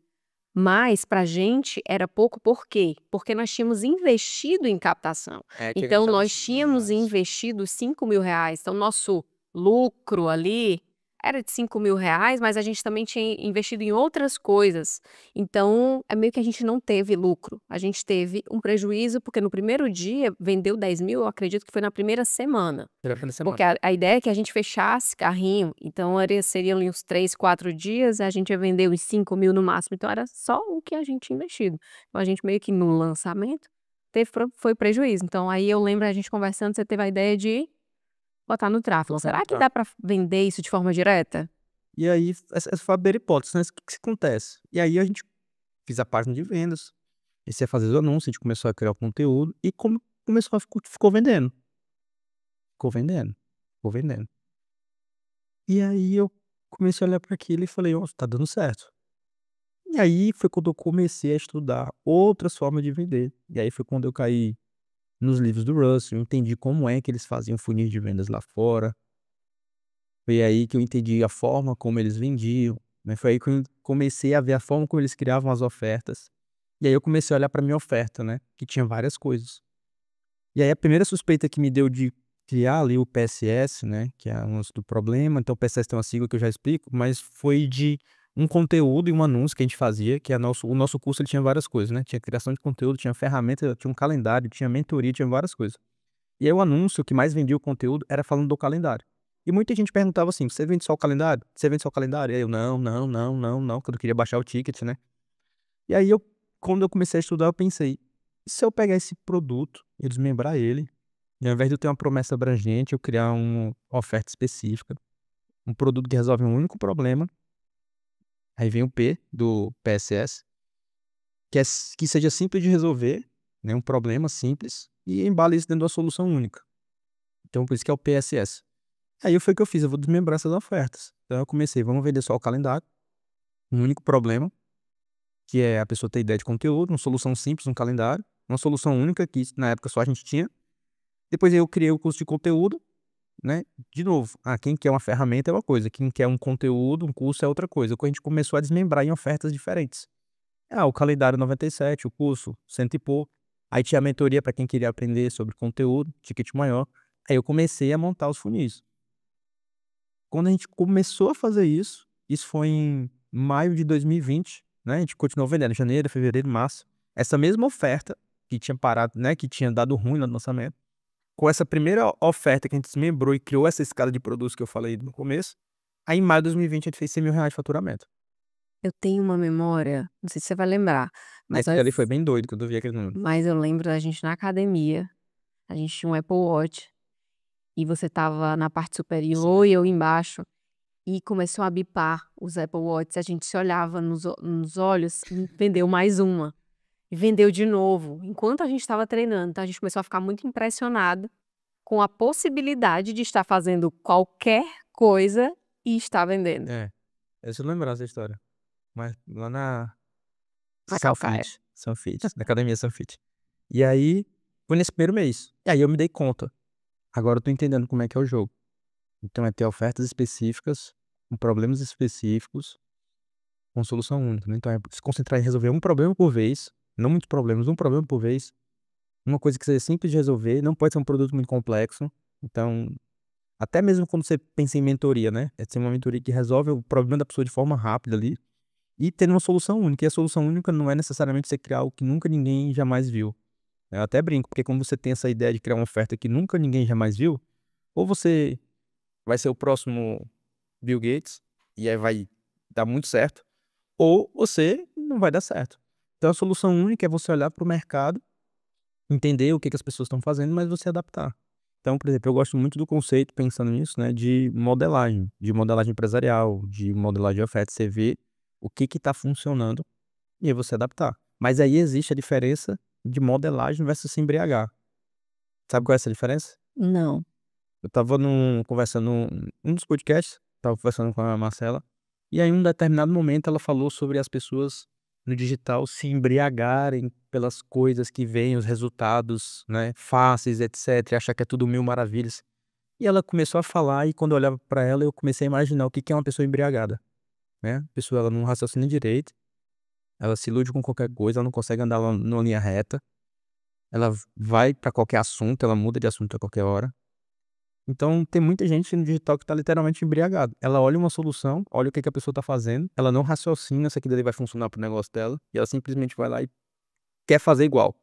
Mas pra gente era pouco, por quê? Porque nós tínhamos investido em captação. Tinha Então gastado nós 5 mil tínhamos reais. investido R$ 5.000. Então nosso lucro ali era de R$ 5.000, mas a gente também tinha investido em outras coisas. Então é meio que a gente não teve lucro. A gente teve um prejuízo, porque no primeiro dia vendeu 10.000, eu acredito que foi na primeira semana. Era fim de semana. Porque a ideia é que a gente fechasse carrinho, então seriam ali uns 3, 4 dias, a gente ia vender uns 5.000 no máximo, então era só o que a gente tinha investido. Então a gente meio que no lançamento foi prejuízo. Então aí eu lembro a gente conversando, você teve a ideia de botar no tráfego. Colocar no Será que tráfego. dá para vender isso de forma direta? E aí, essa foi a primeira hipótese, né? O que que acontece? E aí a gente fiz a página de vendas, comecei a fazer os anúncios, a gente começou a criar o conteúdo e começou ficou vendendo. Ficou vendendo. Ficou vendendo. E aí eu comecei a olhar para aquilo e falei, ó, tá dando certo. E aí foi quando eu comecei a estudar outras formas de vender. E aí foi quando eu caí nos livros do Russell, eu entendi como é que eles faziam funil de vendas lá fora. Foi aí que eu entendi a forma como eles vendiam, né, foi aí que eu comecei a ver a forma como eles criavam as ofertas. E aí eu comecei a olhar para minha oferta, né, que tinha várias coisas. E aí a primeira suspeita que me deu de criar ali o PSS, né, que é o lance do problema, então o PSS tem uma sigla que eu já explico, mas foi de um conteúdo e um anúncio que a gente fazia, que é o nosso curso ele tinha várias coisas, né, tinha criação de conteúdo, tinha ferramenta, tinha um calendário, tinha mentoria, tinha várias coisas. E aí o anúncio que mais vendia o conteúdo era falando do calendário. E muita gente perguntava assim: "Você vende só o calendário? Você vende só o calendário?" E aí eu: "Não, não, não, não, não", quando eu queria baixar o ticket, né. E aí quando eu comecei a estudar, eu pensei: "E se eu pegar esse produto e desmembrar ele, e ao invés de eu ter uma promessa abrangente, eu criar uma oferta específica, um produto que resolve um único problema", aí vem o P do PSS, que seja simples de resolver, né, um problema simples, e embale isso dentro de uma solução única. Então por isso que é o PSS. Aí foi o que eu fiz, eu vou desmembrar essas ofertas. Então eu comecei, vamos vender só o calendário, um único problema, que é a pessoa ter ideia de conteúdo, uma solução simples, um calendário, uma solução única, que na época só a gente tinha. Depois eu criei o curso de conteúdo, né? De novo, quem quer uma ferramenta é uma coisa, quem quer um conteúdo, um curso é outra coisa. A gente começou a desmembrar em ofertas diferentes. O calendário 97, o curso, cento e pouco. Aí tinha a mentoria para quem queria aprender sobre conteúdo, ticket maior. Aí eu comecei a montar os funis. Quando a gente começou a fazer isso foi em maio de 2020, né, a gente continuou vendendo janeiro, fevereiro, março. Essa mesma oferta que tinha parado, né, que tinha dado ruim no lançamento, com essa primeira oferta que a gente desmembrou e criou essa escala de produtos que eu falei no começo, aí em maio de 2020 a gente fez R$ 100.000 de faturamento. Eu tenho uma memória, não sei se você vai lembrar, mas Esse ali foi bem doido quando eu vi aquele número. eu lembro da gente na academia, a gente tinha um Apple Watch, e você estava na parte superior e eu embaixo. E começou a bipar os Apple Watches, a gente se olhava nos olhos e vendeu mais uma. E vendeu de novo, enquanto a gente estava treinando. Então a gente começou a ficar muito impressionado com a possibilidade de estar fazendo qualquer coisa e estar vendendo. Eu não lembrar essa história, mas lá na Na Calcaia. Sunfit, na academia Sunfit. E aí, foi nesse primeiro mês. E aí eu me dei conta. Agora eu tô entendendo como é que é o jogo. Então é ter ofertas específicas, com problemas específicos, com solução única, né. Então é se concentrar em resolver um problema por vez, não muitos problemas, um problema por vez, uma coisa que seja simples de resolver, não pode ser um produto muito complexo. Então, até mesmo quando você pensa em mentoria, né, é ser uma mentoria que resolve o problema da pessoa de forma rápida ali, e ter uma solução única. E a solução única não é necessariamente você criar algo que nunca ninguém jamais viu. Eu até brinco, porque quando você tem essa ideia de criar uma oferta que nunca ninguém jamais viu, ou você vai ser o próximo Bill Gates, e aí vai dar muito certo, ou você não vai dar certo. Então a solução única é você olhar para o mercado, entender o que que as pessoas estão fazendo, mas você adaptar. Então, por exemplo, eu gosto muito do conceito, pensando nisso, né, de modelagem empresarial, de modelagem de oferta. Você vê o que está funcionando e aí você adaptar. Mas aí existe a diferença de modelagem versus se embriagar. Sabe qual é essa diferença? Não. Eu estava conversando num dos podcasts, estava conversando com a Marcela, e aí em um determinado momento ela falou sobre as pessoas no digital se embriagarem pelas coisas que vêm, os resultados, né, fáceis, etc, e achar que é tudo mil maravilhas. E ela começou a falar e quando eu olhava para ela, eu comecei a imaginar o que que é uma pessoa embriagada, né? A pessoa, ela não raciocina direito, ela se ilude com qualquer coisa, ela não consegue andar numa linha reta, ela vai para qualquer assunto, ela muda de assunto a qualquer hora. Então, tem muita gente no digital que tá literalmente embriagado. Ela olha uma solução, olha o que que a pessoa tá fazendo, ela não raciocina se aquilo ali vai funcionar pro negócio dela, e ela simplesmente vai lá e quer fazer igual.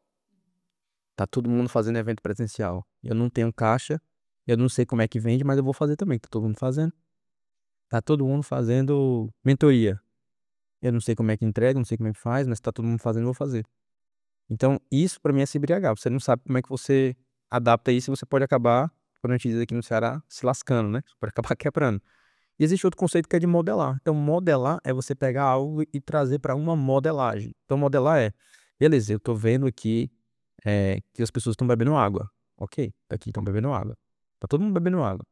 Tá todo mundo fazendo evento presencial. Eu não tenho caixa, eu não sei como é que vende, mas eu vou fazer também, tá todo mundo fazendo. Tá todo mundo fazendo mentoria. Eu não sei como é que entrega, não sei como é que faz, mas tá todo mundo fazendo, eu vou fazer. Então, isso pra mim é se embriagar. Você não sabe como é que você adapta isso e você pode acabar, quando a gente diz aqui no Ceará, se lascando, né? Você pode acabar quebrando. E existe outro conceito que é de modelar. Então, modelar é você pegar algo e trazer para uma modelagem. Então, modelar é, beleza, eu tô vendo aqui que as pessoas estão bebendo água. Ok, aqui estão bebendo água. Tá todo mundo bebendo água.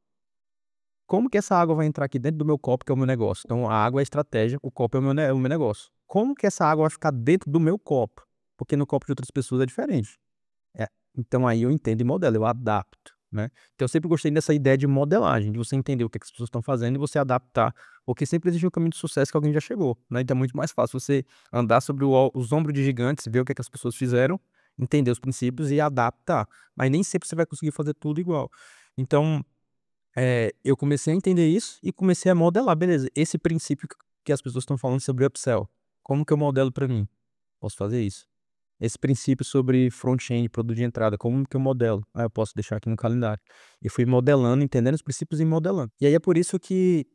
Como que essa água vai entrar aqui dentro do meu copo, que é o meu negócio? Então, a água é a estratégia, o copo é o meu negócio. Como que essa água vai ficar dentro do meu copo? Porque no copo de outras pessoas é diferente. É, então aí eu entendo e modelo, eu adapto, né. Então eu sempre gostei dessa ideia de modelagem, de você entender o que é que as pessoas estão fazendo e você adaptar, porque sempre existe um caminho de sucesso que alguém já chegou, né, então é muito mais fácil você andar sobre os ombros de gigantes, ver o que é que as pessoas fizeram, entender os princípios e adaptar, mas nem sempre você vai conseguir fazer tudo igual. Então, eu comecei a entender isso e comecei a modelar, beleza, esse princípio que as pessoas estão falando sobre upsell, como que eu modelo para mim? Posso fazer isso. Esse princípio sobre front-end, produto de entrada, como que eu modelo? Ah, eu posso deixar aqui no calendário. E fui modelando, entendendo os princípios e modelando. E aí é por isso que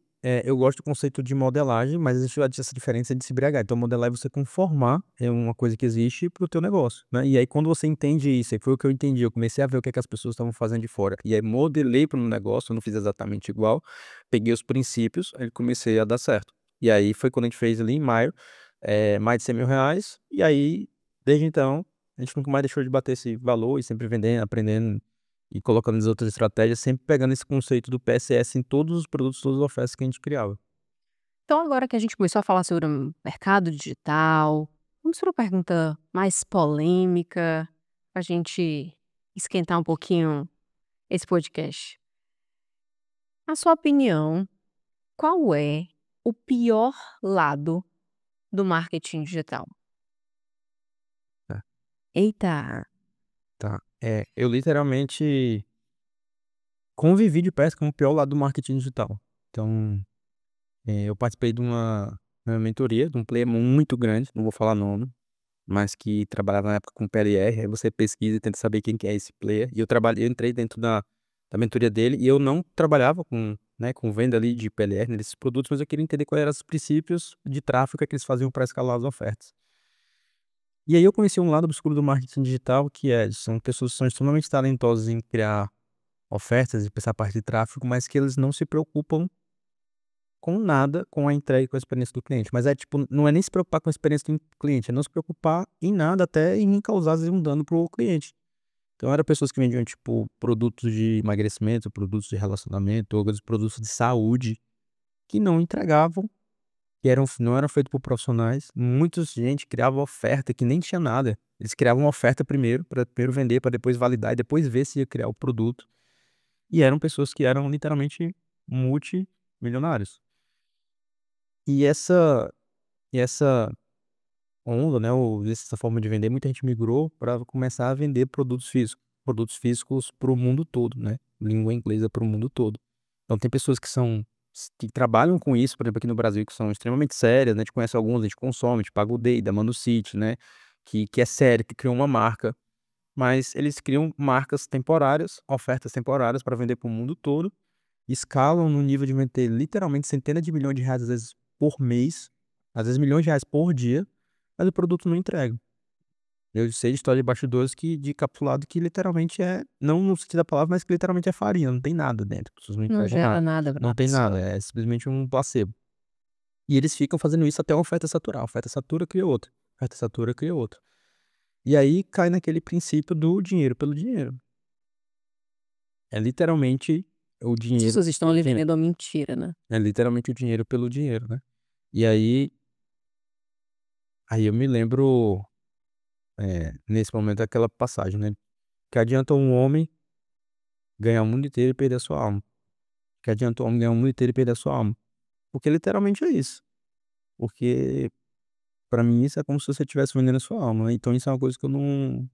eu gosto do conceito de modelagem, mas existe essa diferença de se embriagar. Então, modelar é você conformar uma coisa que existe para o teu negócio, né? E aí, quando você entende isso, e foi o que eu entendi, eu comecei a ver o que é que as pessoas estavam fazendo de fora. E aí, modelei para o negócio, eu não fiz exatamente igual, peguei os princípios, aí comecei a dar certo. E aí, foi quando a gente fez ali em maio, mais de R$ 100.000, e aí desde então, a gente nunca mais deixou de bater esse valor e sempre vendendo, aprendendo e colocando as outras estratégias, sempre pegando esse conceito do PSS em todos os produtos, todas as ofertas que a gente criava. Então agora que a gente começou a falar sobre o mercado digital, vamos para uma pergunta mais polêmica, para a gente esquentar um pouquinho esse podcast. Na sua opinião, qual é o pior lado do marketing digital? Tá, Eita! tá. Eu literalmente convivi de perto com o pior lado do marketing digital. Então, eu participei de uma mentoria de um player muito grande, não vou falar nome, mas que trabalhava na época com PLR, aí você pesquisa e tenta saber quem que é esse player, e eu entrei dentro da mentoria dele, e eu não trabalhava com, né, com venda ali de PLR, né, desses produtos, mas eu queria entender quais eram os princípios de tráfego que eles faziam para escalar as ofertas. E aí eu conheci um lado obscuro do marketing digital, que são pessoas que são extremamente talentosas em criar ofertas e pensar a parte de tráfego, mas que eles não se preocupam com nada com a entrega e com a experiência do cliente. Mas tipo, não é nem se preocupar com a experiência do cliente, é não se preocupar em nada, até em causar às vezes um dano pro cliente. Então eram pessoas que vendiam, tipo, produtos de emagrecimento, produtos de relacionamento, outros produtos de saúde, que não entregavam, não eram feitos por profissionais. Muita gente criava oferta que nem tinha nada. Eles criavam uma oferta primeiro, para primeiro vender, para depois validar e depois ver se ia criar o produto. E eram pessoas que eram literalmente multimilionários. E essa onda, né, ou essa forma de vender, muita gente migrou para começar a vender produtos físicos para o mundo todo, né, língua inglesa para o mundo todo. Então tem pessoas que trabalham com isso, por exemplo, aqui no Brasil, que são extremamente sérias, né, a gente conhece alguns, a gente consome, a gente paga o Day, da Mano City, né, que é sério, que criou uma marca, mas eles criam marcas temporárias, ofertas temporárias para vender para o mundo todo, escalam no nível de vender literalmente centenas de milhões de reais, às vezes por mês, às vezes milhões de reais por dia, mas o produto não entrega. Eu sei de história de bastidores de capsulado que literalmente é, não no sentido da palavra, mas que literalmente é farinha, não tem nada dentro, as pessoas não Não entregam gera nada, nada para não a tem nada, pessoa. é simplesmente um placebo. E eles ficam fazendo isso até a oferta saturar. A oferta satura, cria outra. A oferta satura, cria outra. E aí cai naquele princípio do dinheiro pelo dinheiro. É literalmente o As dinheiro pessoas estão pelo ali dinheiro. vendendo a mentira, né? É literalmente o dinheiro pelo dinheiro, né? E aí eu me lembro, nesse momento, daquela passagem, né? Que adianta um homem ganhar o mundo inteiro e perder a sua alma. Que adianta um homem ganhar o mundo inteiro e perder a sua alma. Porque literalmente é isso. Porque pra mim isso é como se você estivesse vendendo a sua alma, né? Então isso é uma coisa que eu não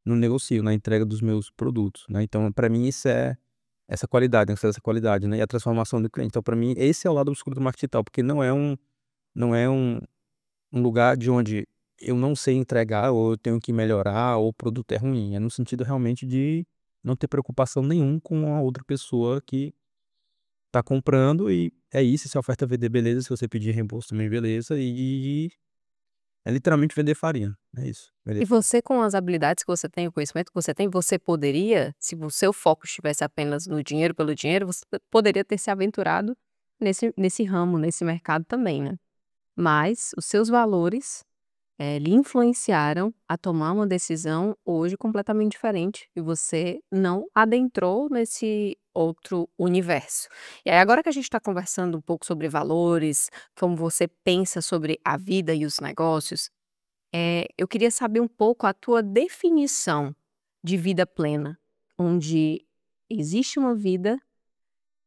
negocio na entrega dos meus produtos, né? Então pra mim isso é essa qualidade, essa qualidade, né? E a transformação do cliente. Então pra mim esse é o lado obscuro do marketing digital, porque não é um lugar de onde eu não sei entregar ou eu tenho que melhorar ou o produto é ruim. É no sentido realmente de não ter preocupação nenhum com a outra pessoa que tá comprando e é isso. Se a oferta vender, beleza. Se você pedir reembolso também, beleza. E é literalmente vender farinha, é isso, E vender farinha. você, com as habilidades que você tem, o conhecimento que você tem, você poderia, se o seu foco estivesse apenas no dinheiro pelo dinheiro, você poderia ter se aventurado nesse ramo, nesse mercado também, né? Mas os seus valores, lhe influenciaram a tomar uma decisão hoje completamente diferente e você não adentrou nesse outro universo. E aí agora que a gente está conversando um pouco sobre valores, como você pensa sobre a vida e os negócios, eu queria saber um pouco a tua definição de vida plena, onde existe uma vida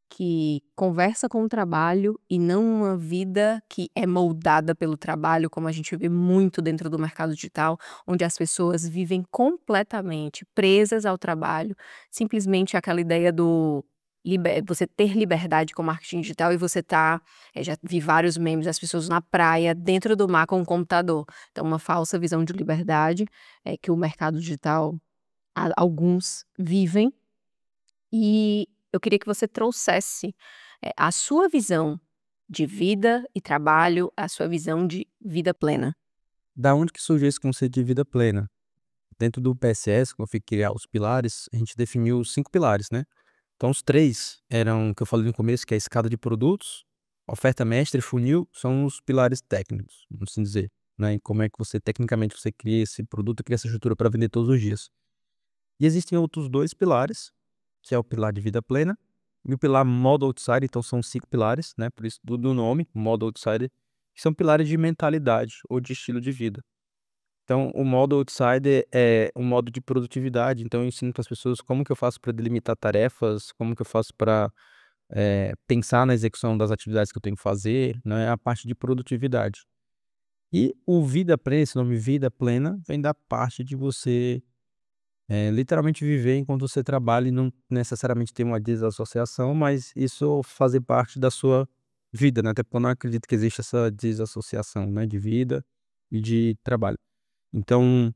que conversa com o trabalho e não uma vida que é moldada pelo trabalho, como a gente vê muito dentro do mercado digital, onde as pessoas vivem completamente presas ao trabalho, simplesmente aquela ideia do você ter liberdade com marketing digital e você tá, já vi vários memes das pessoas na praia, dentro do mar com um computador. Então uma falsa visão de liberdade, que o mercado digital, alguns vivem, e eu queria que você trouxesse, a sua visão de vida e trabalho, a sua visão de vida plena. Da onde que surgiu esse conceito de vida plena? Dentro do PSS, quando eu fui criar os pilares, a gente definiu 5 pilares, né. Então os 3 eram, que eu falei no começo, que é a escada de produtos, oferta mestra e funil, são os pilares técnicos, vamos assim dizer, né, e como é que você tecnicamente você cria esse produto, cria essa estrutura para vender todos os dias. E existem outros 2 pilares, que é o pilar de vida plena e o pilar modo outsider, então são 5 pilares, né, por isso do nome, modo outsider, que são pilares de mentalidade ou de estilo de vida. Então o modo outsider é um modo de produtividade, então eu ensino para as pessoas como que eu faço para delimitar tarefas, como que eu faço para, pensar na execução das atividades que eu tenho que fazer, né, a parte de produtividade. E o vida plena, esse nome vida plena, vem da parte de você literalmente viver enquanto você trabalha e não necessariamente ter uma desassociação, mas isso fazer parte da sua vida, né, até porque eu não acredito que exista essa desassociação, né, de vida e de trabalho. Então,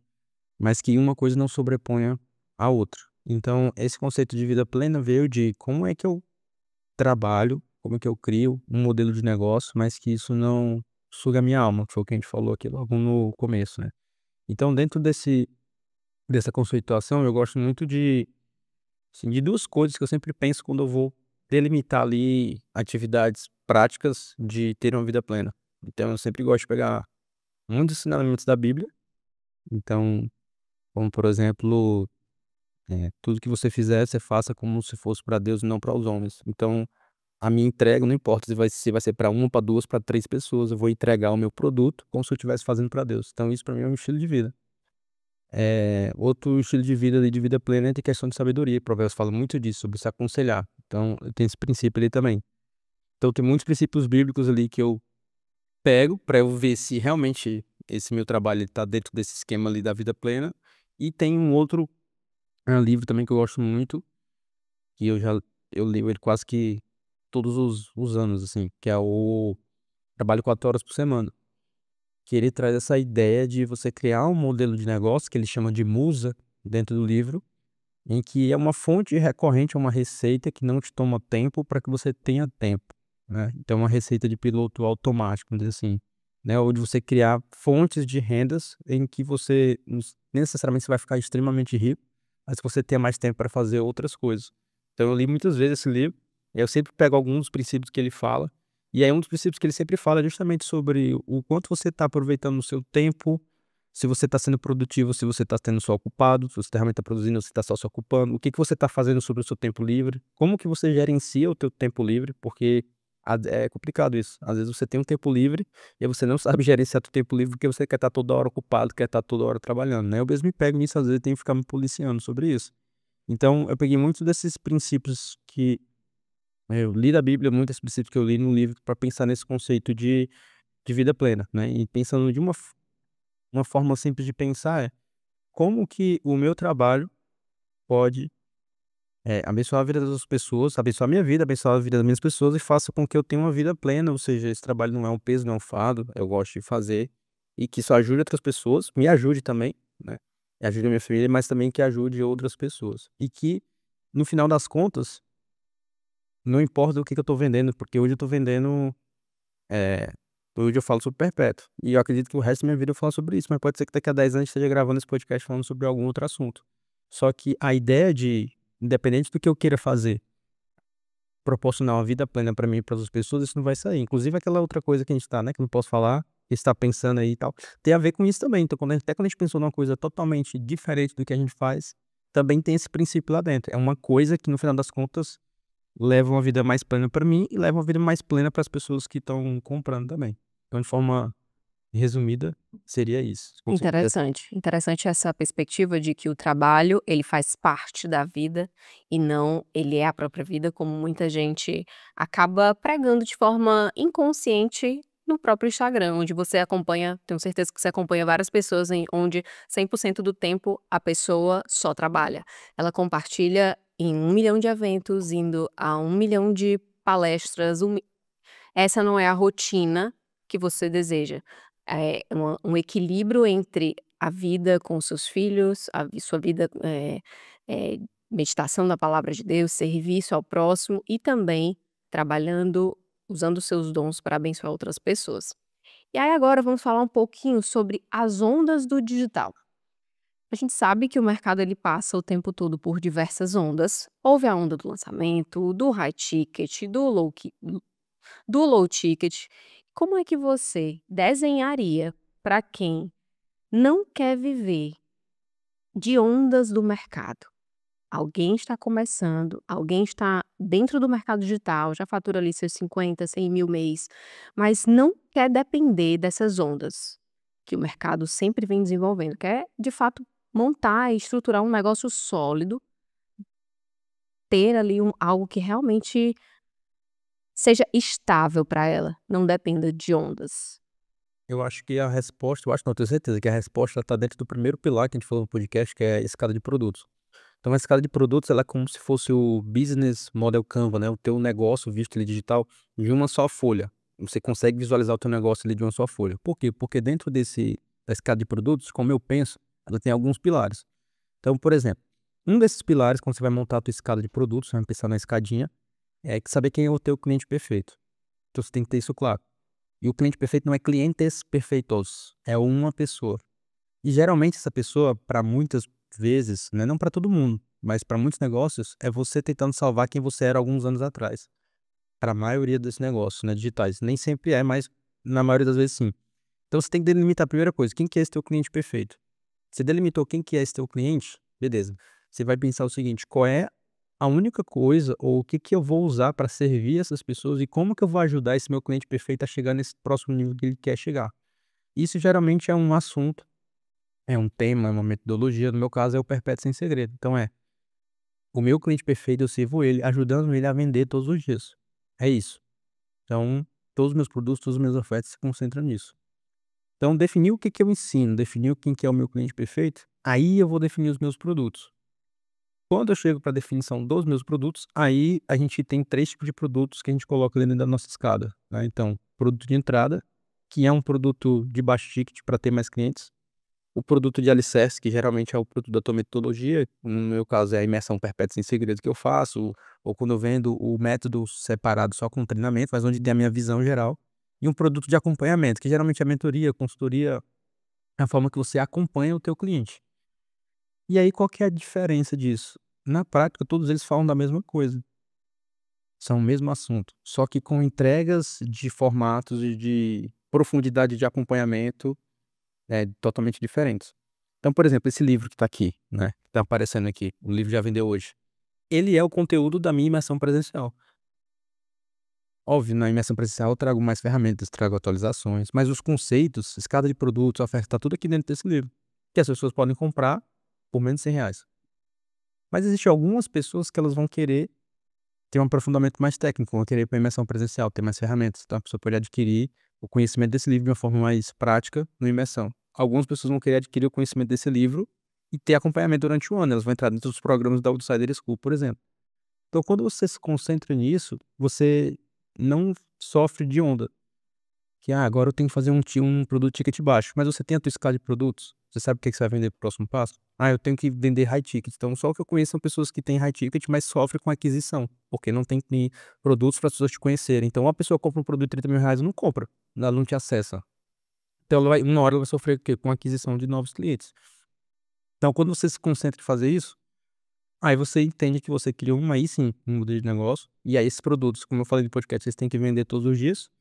mas que uma coisa não sobreponha a outra. Então, esse conceito de vida plena veio de como é que eu trabalho, como é que eu crio um modelo de negócio, mas que isso não suga a minha alma, que foi o que a gente falou aqui logo no começo, né. Então dentro dessa conceituação, eu gosto muito assim, de 2 coisas que eu sempre penso quando eu vou delimitar ali atividades práticas de ter uma vida plena. Então eu sempre gosto de pegar um dos ensinamentos da Bíblia, então, como por exemplo, tudo que você fizer, você faça como se fosse para Deus e não para os homens. Então, a minha entrega não importa se vai ser para uma, para 2, para 3 pessoas, eu vou entregar o meu produto como se eu estivesse fazendo para Deus. Então isso para mim é um estilo de vida. Outro estilo de vida ali, de vida plena, é ter questão de sabedoria. Provérbios fala muito disso, sobre se aconselhar. Então, eu tenho esse princípio ali também. Então, tem muitos princípios bíblicos ali que eu pego para eu ver se realmente esse meu trabalho está dentro desse esquema ali da vida plena. E tem um outro livro também que eu gosto muito, que eu leio ele quase que todos os anos, assim, que é o Trabalho 4 horas por semana. Que ele traz essa ideia de você criar um modelo de negócio que ele chama de musa, dentro do livro, em que é uma fonte recorrente, é uma receita que não te toma tempo para que você tenha tempo, né? Então, é uma receita de piloto automático, vamos dizer assim, né? Ou de você criar fontes de rendas em que você não necessariamente você vai ficar extremamente rico, mas que você tenha mais tempo para fazer outras coisas. Então, eu li muitas vezes esse livro, e eu sempre pego alguns dos princípios que ele fala, e aí um dos princípios que ele sempre fala é justamente sobre o quanto você está aproveitando o seu tempo, se você está sendo produtivo, se você está sendo só ocupado, se você realmente está produzindo, se está só se ocupando, o que que você está fazendo sobre o seu tempo livre, como que você gerencia o teu tempo livre, porque é complicado isso. Às vezes você tem um tempo livre e aí você não sabe gerenciar o tempo livre porque você quer estar toda hora ocupado, quer estar toda hora trabalhando, né? Eu mesmo me pego nisso, às vezes eu tenho que ficar me policiando sobre isso. Então, eu peguei muitos desses princípios que eu li da Bíblia, muitos desses princípios que eu li no livro para pensar nesse conceito de vida plena, né? E pensando de uma forma simples de pensar é como que o meu trabalho pode abençoar a vida das outras pessoas, abençoar a minha vida, abençoar a vida das minhas pessoas e faça com que eu tenha uma vida plena, ou seja, esse trabalho não é um peso, não é um fardo, eu gosto de fazer e que isso ajude outras pessoas, me ajude também, né? E ajude a minha família, mas também que ajude outras pessoas. E que, no final das contas, não importa o que eu tô vendendo, porque hoje eu tô vendendo, eh, hoje eu falo sobre perpétuo. E eu acredito que o resto da minha vida eu falo sobre isso, mas pode ser que daqui a 10 anos eu esteja gravando esse podcast falando sobre algum outro assunto. Só que a ideia de, independente do que eu queira fazer, proporcionar uma vida plena pra mim e para as pessoas, isso não vai sair. Inclusive aquela outra coisa que a gente tá, né, que eu não posso falar, que você tá pensando aí e tal, tem a ver com isso também. Então, até quando a gente pensou numa coisa totalmente diferente do que a gente faz, também tem esse princípio lá dentro. É uma coisa que, no final das contas, leva uma vida mais plena pra mim e leva uma vida mais plena para as pessoas que estão comprando também. Então, de forma resumida, seria isso. Se conseguir Interessante, interessante essa perspectiva de que o trabalho, ele faz parte da vida e não ele é a própria vida, como muita gente acaba pregando de forma inconsciente no próprio Instagram, onde você acompanha, tenho certeza que você acompanha várias pessoas em onde 100% do tempo a pessoa só trabalha. Ela compartilha em 1 milhão de eventos, indo a 1 milhão de palestras, essa não é a rotina que você deseja. É um equilíbrio entre a vida com os seus filhos, sua vida, meditação na palavra de Deus, serviço ao próximo e também trabalhando, usando os seus dons para abençoar outras pessoas. E aí agora vamos falar um pouquinho sobre as ondas do digital. A gente sabe que o mercado ele passa o tempo todo por diversas ondas. Houve a onda do lançamento, do high ticket, do low ticket. Como é que você desenharia para quem não quer viver de ondas do mercado? Alguém está começando, alguém está dentro do mercado digital, já fatura ali seus 50, 100 mil mês, mas não quer depender dessas ondas que o mercado sempre vem desenvolvendo. Quer, de fato, montar e estruturar um negócio sólido, ter ali algo que realmente seja estável para ela, não dependa de ondas. Eu acho que a resposta, eu acho não, eu tenho certeza que a resposta está dentro do primeiro pilar que a gente falou no podcast, que é a escada de produtos. Então, a escada de produtos, ela é como se fosse o business model Canva, né? O teu negócio visto ali digital de uma só folha. Você consegue visualizar o teu negócio ali de uma só folha. Por quê? Porque dentro da escada de produtos, como eu penso, ela tem alguns pilares. Então, por exemplo, um desses pilares, quando você vai montar a tua escada de produtos, você vai pensar na escadinha, é que saber quem é o teu cliente perfeito. Então, você tem que ter isso claro. E o cliente perfeito não é clientes perfeitos, é uma pessoa. E geralmente essa pessoa, para muitas vezes, né, não para todo mundo, mas para muitos negócios, é você tentando salvar quem você era alguns anos atrás. Para a maioria desses negócios, né, digitais. Nem sempre é, mas na maioria das vezes sim. Então você tem que delimitar a primeira coisa, quem que é esse teu cliente perfeito? Você delimitou quem que é esse teu cliente, beleza. Você vai pensar o seguinte, qual é a única coisa ou o que que eu vou usar para servir essas pessoas e como que eu vou ajudar esse meu cliente perfeito a chegar nesse próximo nível que ele quer chegar. Isso geralmente é um assunto, é um tema, é uma metodologia, no meu caso é o Perpétuo Sem Segredo. Então o meu cliente perfeito, eu sirvo ele, ajudando ele a vender todos os dias. É isso. Então, todos os meus produtos, todas as minhas ofertas se concentram nisso. Então, definir o que que eu ensino, definir quem que é o meu cliente perfeito, aí eu vou definir os meus produtos. Quando eu chego para a definição dos meus produtos, aí a gente tem 3 tipos de produtos que a gente coloca dentro da nossa escada, né. Então, produto de entrada, que é um produto de baixo ticket para ter mais clientes. o produto de alicerce, que geralmente é o produto da tua metodologia, no meu caso é a imersão perpétua sem segredo que eu faço, ou quando eu vendo o método separado só com treinamento, mas onde tem a minha visão geral, e um produto de acompanhamento, que geralmente é mentoria, consultoria, é a forma que você acompanha o teu cliente. E aí qual que é a diferença disso? Na prática, todos eles falam da mesma coisa, são o mesmo assunto, só que com entregas de formatos e de profundidade de acompanhamento totalmente diferentes. Então, por exemplo, esse livro que está aqui, né, que tá aparecendo aqui, o livro Já Vendeu Hoje, ele é o conteúdo da minha imersão presencial. Óbvio, na imersão presencial eu trago mais ferramentas, trago atualizações, mas os conceitos, escada de produtos, oferta, tá tudo aqui dentro desse livro, que as pessoas podem comprar por menos de R$100. Mas existem algumas pessoas que elas vão querer ter um aprofundamento mais técnico, vão querer ir para a imersão presencial, ter mais ferramentas. Então a pessoa pode adquirir o conhecimento desse livro de uma forma mais prática no imersão. Algumas pessoas vão querer adquirir o conhecimento desse livro e ter acompanhamento durante o ano. Elas vão entrar dentro dos programas da Outsider School, por exemplo. Então, quando você se concentra nisso, você não sofre de onda. Que agora eu tenho que fazer um produto ticket baixo, mas você tem a tua escala de produtos, você sabe o que que você vai vender pro próximo passo? Eu tenho que vender high ticket. Então, só o que eu conheço são pessoas que têm high ticket, mas sofrem com aquisição, porque não tem produtos para as pessoas te conhecerem. Então, uma pessoa compra um produto de R$30.000 não compra, ela não te acessa. Então, uma hora ela vai sofrer o quê? Com a aquisição de novos clientes. Então, quando você se concentra em fazer isso, aí você entende que você criou aí sim, um modelo de negócio, e aí esses produtos, como eu falei no podcast, vocês têm que vender todos os dias.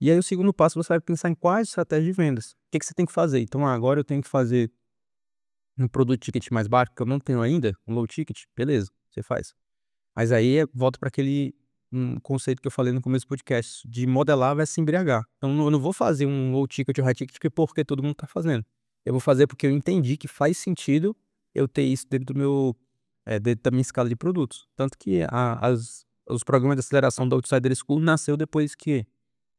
E aí o segundo passo você vai pensar em quais estratégias de vendas. O que que você tem que fazer? Então, agora eu tenho que fazer um produto de ticket mais baixo, que eu não tenho ainda, um low ticket, beleza, você faz. Mas aí volta para aquele conceito que eu falei no começo do podcast, de modelar versus embriagar. Então, eu não vou fazer um low ticket ou high ticket porque todo mundo está fazendo. Eu vou fazer porque eu entendi que faz sentido eu ter isso dentro dentro da minha escala de produtos. Tanto que os programas de aceleração da Outsider School nasceu depois que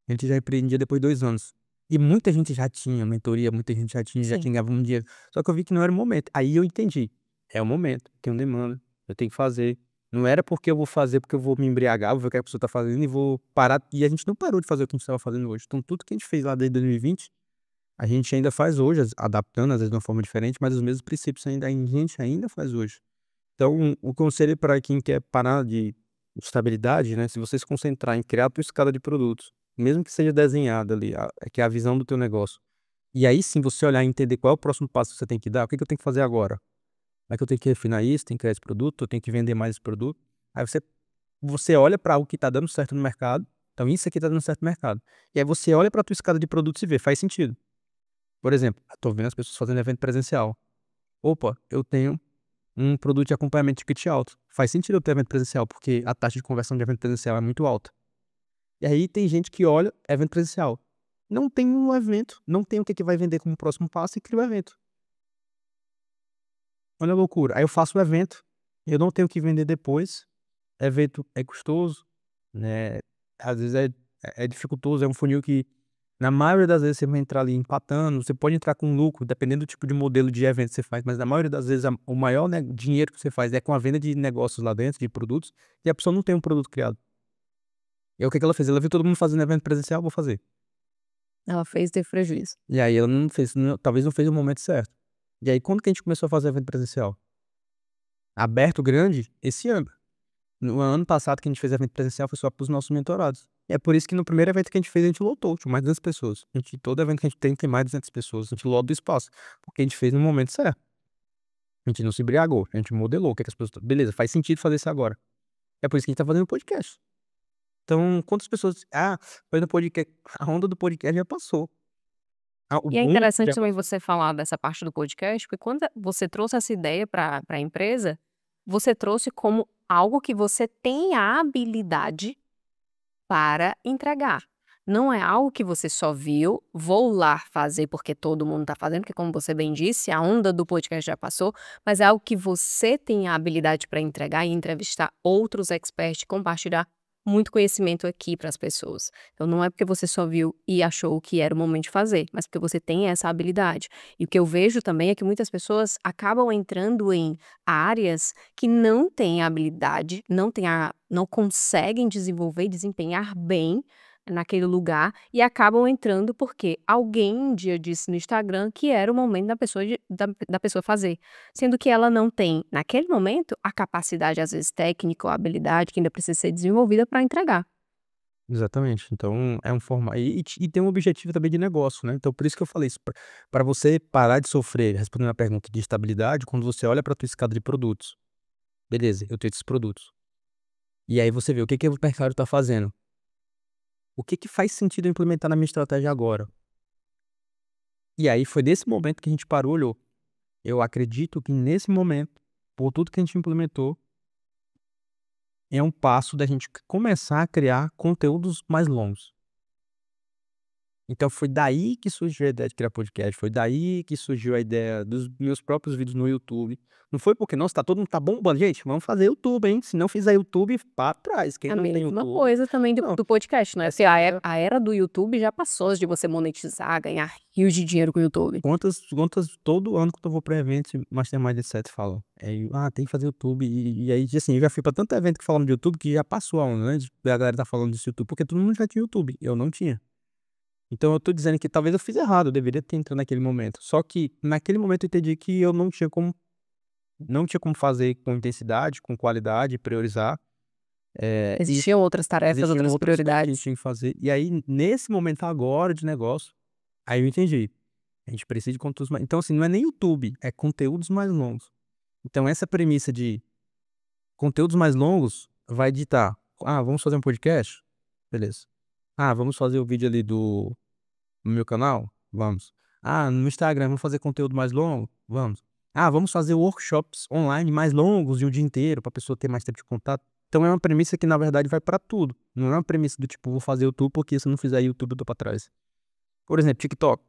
a gente já empreendia depois de 2 anos. E muita gente já tinha mentoria, muita gente já Sim. tinha ganhava um dinheiro. Só que eu vi que não era o momento. Aí eu entendi. É o momento, tem demanda, eu tenho que fazer. Não era porque eu vou fazer, porque eu vou me embriagar, vou ver o que a pessoa tá fazendo e vou parar. E a gente não parou de fazer o que a gente estava fazendo hoje. Então, tudo que a gente fez lá desde 2020, a gente ainda faz hoje, adaptando, às vezes de uma forma diferente, mas os mesmos princípios a gente ainda faz hoje. Então, o conselho para quem quer parar de estabilidade, né? Se você se concentrar em criar a tua escala de produtos, mesmo que seja desenhada ali, que é a visão do teu negócio. E aí sim você olhar e entender qual é o próximo passo que você tem que dar, o que que eu tenho que fazer agora? Como é que eu tenho que refinar isso, tenho que criar esse produto, eu tenho que vender mais esse produto. Aí você olha para algo que está dando certo no mercado, então isso aqui está dando certo no mercado. E aí você olha para a tua escala de produtos e vê, faz sentido. Por exemplo, estou vendo as pessoas fazendo evento presencial. Opa, eu tenho um produto de acompanhamento de ticket alto. Faz sentido eu ter evento presencial, porque a taxa de conversão de evento presencial é muito alta. E aí tem gente que olha evento presencial. Não tem um evento, não tem o que vai vender como próximo passo e cria o evento. Olha a loucura. Aí eu faço o evento, eu não tenho o que vender depois. Evento é custoso, né? Às vezes é dificultoso, é um funil que na maioria das vezes você vai entrar ali empatando, você pode entrar com lucro, dependendo do tipo de modelo de evento que você faz, mas na maioria das vezes o maior dinheiro que você faz é com a venda de negócios lá dentro, de produtos, e a pessoa não tem um produto criado. E aí o que que ela fez? Ela viu todo mundo fazendo evento presencial, vou fazer. Ela fez ter prejuízo. E aí ela não fez, talvez não fez no momento certo. E aí quando que a gente começou a fazer evento presencial? Aberto grande, esse ano. No ano passado que a gente fez evento presencial foi só para os nossos mentorados. E é por isso que no primeiro evento que a gente fez, a gente lotou, tinha mais de 200 pessoas. Todo evento que a gente tem mais de 200 pessoas, a gente lota o espaço. Porque a gente fez no momento certo. A gente não se embriagou, a gente modelou o que as pessoas... Beleza, faz sentido fazer isso agora. É por isso que a gente tá fazendo podcast. Então, quantas pessoas... foi no podcast... A onda do podcast já passou. O E é boom interessante já... também você falar dessa parte do podcast, porque quando você trouxe essa ideia para a empresa, você trouxe como algo que você tem a habilidade para entregar. Não é algo que você só viu, vou lá fazer porque todo mundo está fazendo, porque como você bem disse, a onda do podcast já passou, mas é algo que você tem a habilidade para entregar e entrevistar outros experts, compartilhar muito conhecimento aqui para as pessoas. Então não é porque você só viu e achou que era o momento de fazer, mas porque você tem essa habilidade. E o que eu vejo também é que muitas pessoas acabam entrando em áreas que não têm a habilidade, não conseguem desenvolver e desempenhar bem naquele lugar e acabam entrando porque alguém um dia disse no Instagram que era o momento da pessoa fazer, sendo que ela não tem, naquele momento, a capacidade, às vezes, técnica ou habilidade que ainda precisa ser desenvolvida para entregar. Exatamente. Então é um formato e tem um objetivo também de negócio, né. Então por isso que eu falei isso, pra você parar de sofrer, respondendo a pergunta de estabilidade, quando você olha pra tua escada de produtos. Beleza, eu tenho esses produtos. E aí você vê o que que o mercado tá fazendo. O que que faz sentido eu implementar na minha estratégia agora? E aí foi nesse momento que a gente parou, olhou. Eu acredito que nesse momento, por tudo que a gente implementou, é um passo da gente começar a criar conteúdos mais longos. Então foi daí que surgiu a ideia de criar podcast, foi daí que surgiu a ideia dos meus próprios vídeos no YouTube. Não foi porque: "Nossa, todo mundo tá bombando, gente, vamos fazer YouTube, hein, se não fizer YouTube, para trás, quem A não tem mesma YouTube". coisa também do Não, do podcast, né, assim, essa é a era do YouTube já passou de você monetizar, ganhar rios de dinheiro com o YouTube. quantas todo ano que eu vou pra evento, Mastermind etc falam, tem que fazer YouTube", e aí, assim, eu já fui pra tanto evento que falam de YouTube que já passou a onda, né, de a galera tá falando desse YouTube, porque todo mundo já tinha YouTube, eu não tinha. Então eu tô dizendo que talvez eu fiz errado, eu deveria ter entrado naquele momento. Só que naquele momento eu entendi que eu não tinha como fazer com intensidade, com qualidade, priorizar, e Existiam outras tarefas, existiam outras outras coisas que a gente prioridades. tinha que fazer. E aí, nesse momento agora de negócio, aí eu entendi, a gente precisa de conteúdos mais então assim, não é nem YouTube, é conteúdos mais longos. Então essa premissa de conteúdos mais longos vai ditar: vamos fazer um podcast? Beleza. Vamos fazer o vídeo ali no meu canal? Vamos. No Instagram, vamos fazer conteúdo mais longo? Vamos. Vamos fazer workshops online mais longos de um dia inteiro para a pessoa ter mais tempo de contato. Então é uma premissa que na verdade vai para tudo. Não é uma premissa do tipo, vou fazer YouTube porque se eu não fizer YouTube eu tô para trás. Por exemplo, TikTok.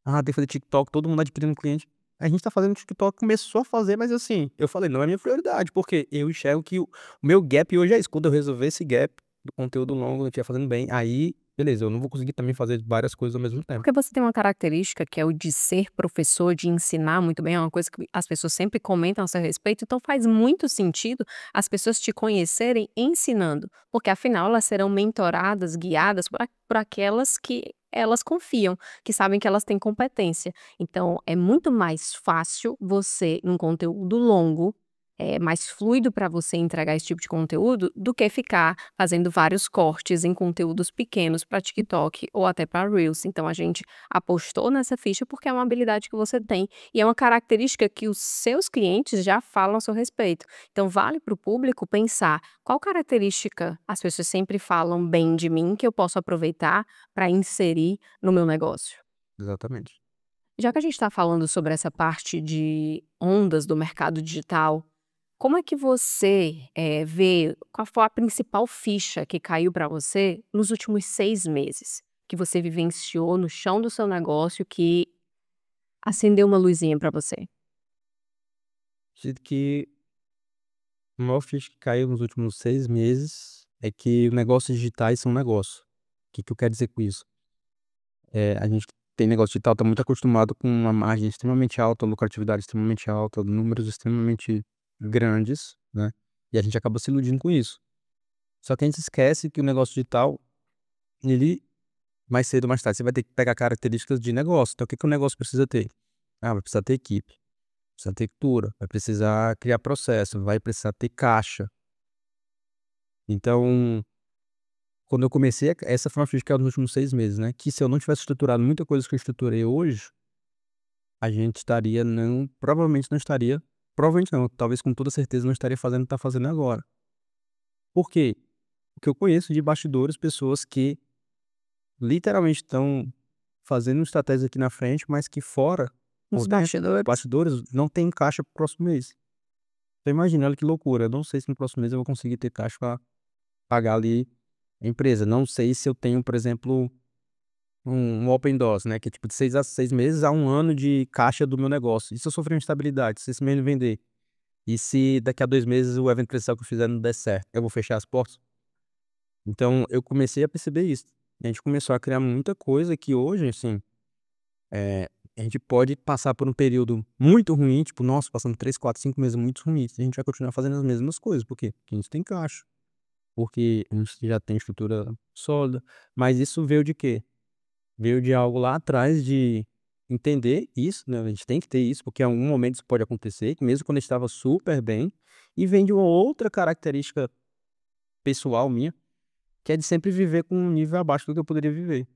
Tem que fazer TikTok, todo mundo adquirindo cliente. A gente tá fazendo TikTok, começou a fazer, mas assim, eu falei, não é minha prioridade, porque eu enxergo que o meu gap hoje é isso. Quando eu resolver esse gap do conteúdo longo, eu estiver fazendo bem, aí, beleza, eu não vou conseguir também fazer várias coisas ao mesmo tempo. Porque você tem uma característica que é o de ser professor, de ensinar muito bem, é uma coisa que as pessoas sempre comentam a seu respeito, então faz muito sentido as pessoas te conhecerem ensinando, porque afinal elas serão mentoradas, guiadas por aquelas que elas confiam, que sabem que elas têm competência. Então é muito mais fácil você, num conteúdo longo, é mais fluido para você entregar esse tipo de conteúdo do que ficar fazendo vários cortes em conteúdos pequenos para TikTok ou até para Reels. Então a gente apostou nessa ficha porque é uma habilidade que você tem e é uma característica que os seus clientes já falam a seu respeito. Então vale para o público pensar qual característica as pessoas sempre falam bem de mim que eu posso aproveitar para inserir no meu negócio. Exatamente. Já que a gente está falando sobre essa parte de ondas do mercado digital, como é que você, vê qual foi a principal ficha que caiu para você nos últimos 6 meses? Que você vivenciou no chão do seu negócio que acendeu uma luzinha para você? Acredito que o maior ficha que caiu nos últimos 6 meses é que negócios digitais são negócio. O que que eu quero dizer com isso? A gente tem negócio digital, tá muito acostumado com uma margem extremamente alta, lucratividade extremamente alta, números extremamente grandes, né, e a gente acaba se iludindo com isso. Só que a gente esquece que o negócio digital, ele mais cedo ou mais tarde, você vai ter que pegar características de negócio. Então o que que o negócio precisa ter? Vai precisar ter equipe, precisa ter cultura, vai precisar criar processo, vai precisar ter caixa. Então, quando eu comecei essa foi uma ficha que caiu nos últimos 6 meses, né, que se eu não tivesse estruturado muita coisa que eu estruturei hoje, a gente estaria não provavelmente não, talvez com toda certeza não estaria fazendo o que tá fazendo agora. Por quê? Porque eu conheço de bastidores pessoas que literalmente estão fazendo estratégias aqui na frente, mas que fora, Nos por dentro, bastidores? bastidores, não tem caixa para o próximo mês. Então imagina, olha que loucura, eu não sei se no próximo mês eu vou conseguir ter caixa para pagar ali a empresa. Não sei se eu tenho, por exemplo, um open doors, né, que é tipo de 6 meses a 1 ano de caixa do meu negócio. E se eu sofrer uma instabilidade, se esse mês não vender? E se daqui a 2 meses o evento presencial que eu fizer não der certo, eu vou fechar as portas? Então eu comecei a perceber isso. A gente começou a criar muita coisa que hoje, assim, a gente pode passar por um período muito ruim, tipo, nossa, passando 3, 4, 5 meses muito ruins, a gente vai continuar fazendo as mesmas coisas, por quê? Porque a gente tem caixa. porque a gente já tem estrutura sólida. Mas isso veio de quê? Veio de algo lá atrás de entender isso, né? A gente tem que ter isso, porque em algum momento isso pode acontecer, mesmo quando eu estava super bem. E vem de uma outra característica pessoal minha, que é de sempre viver com um nível abaixo do que eu poderia viver.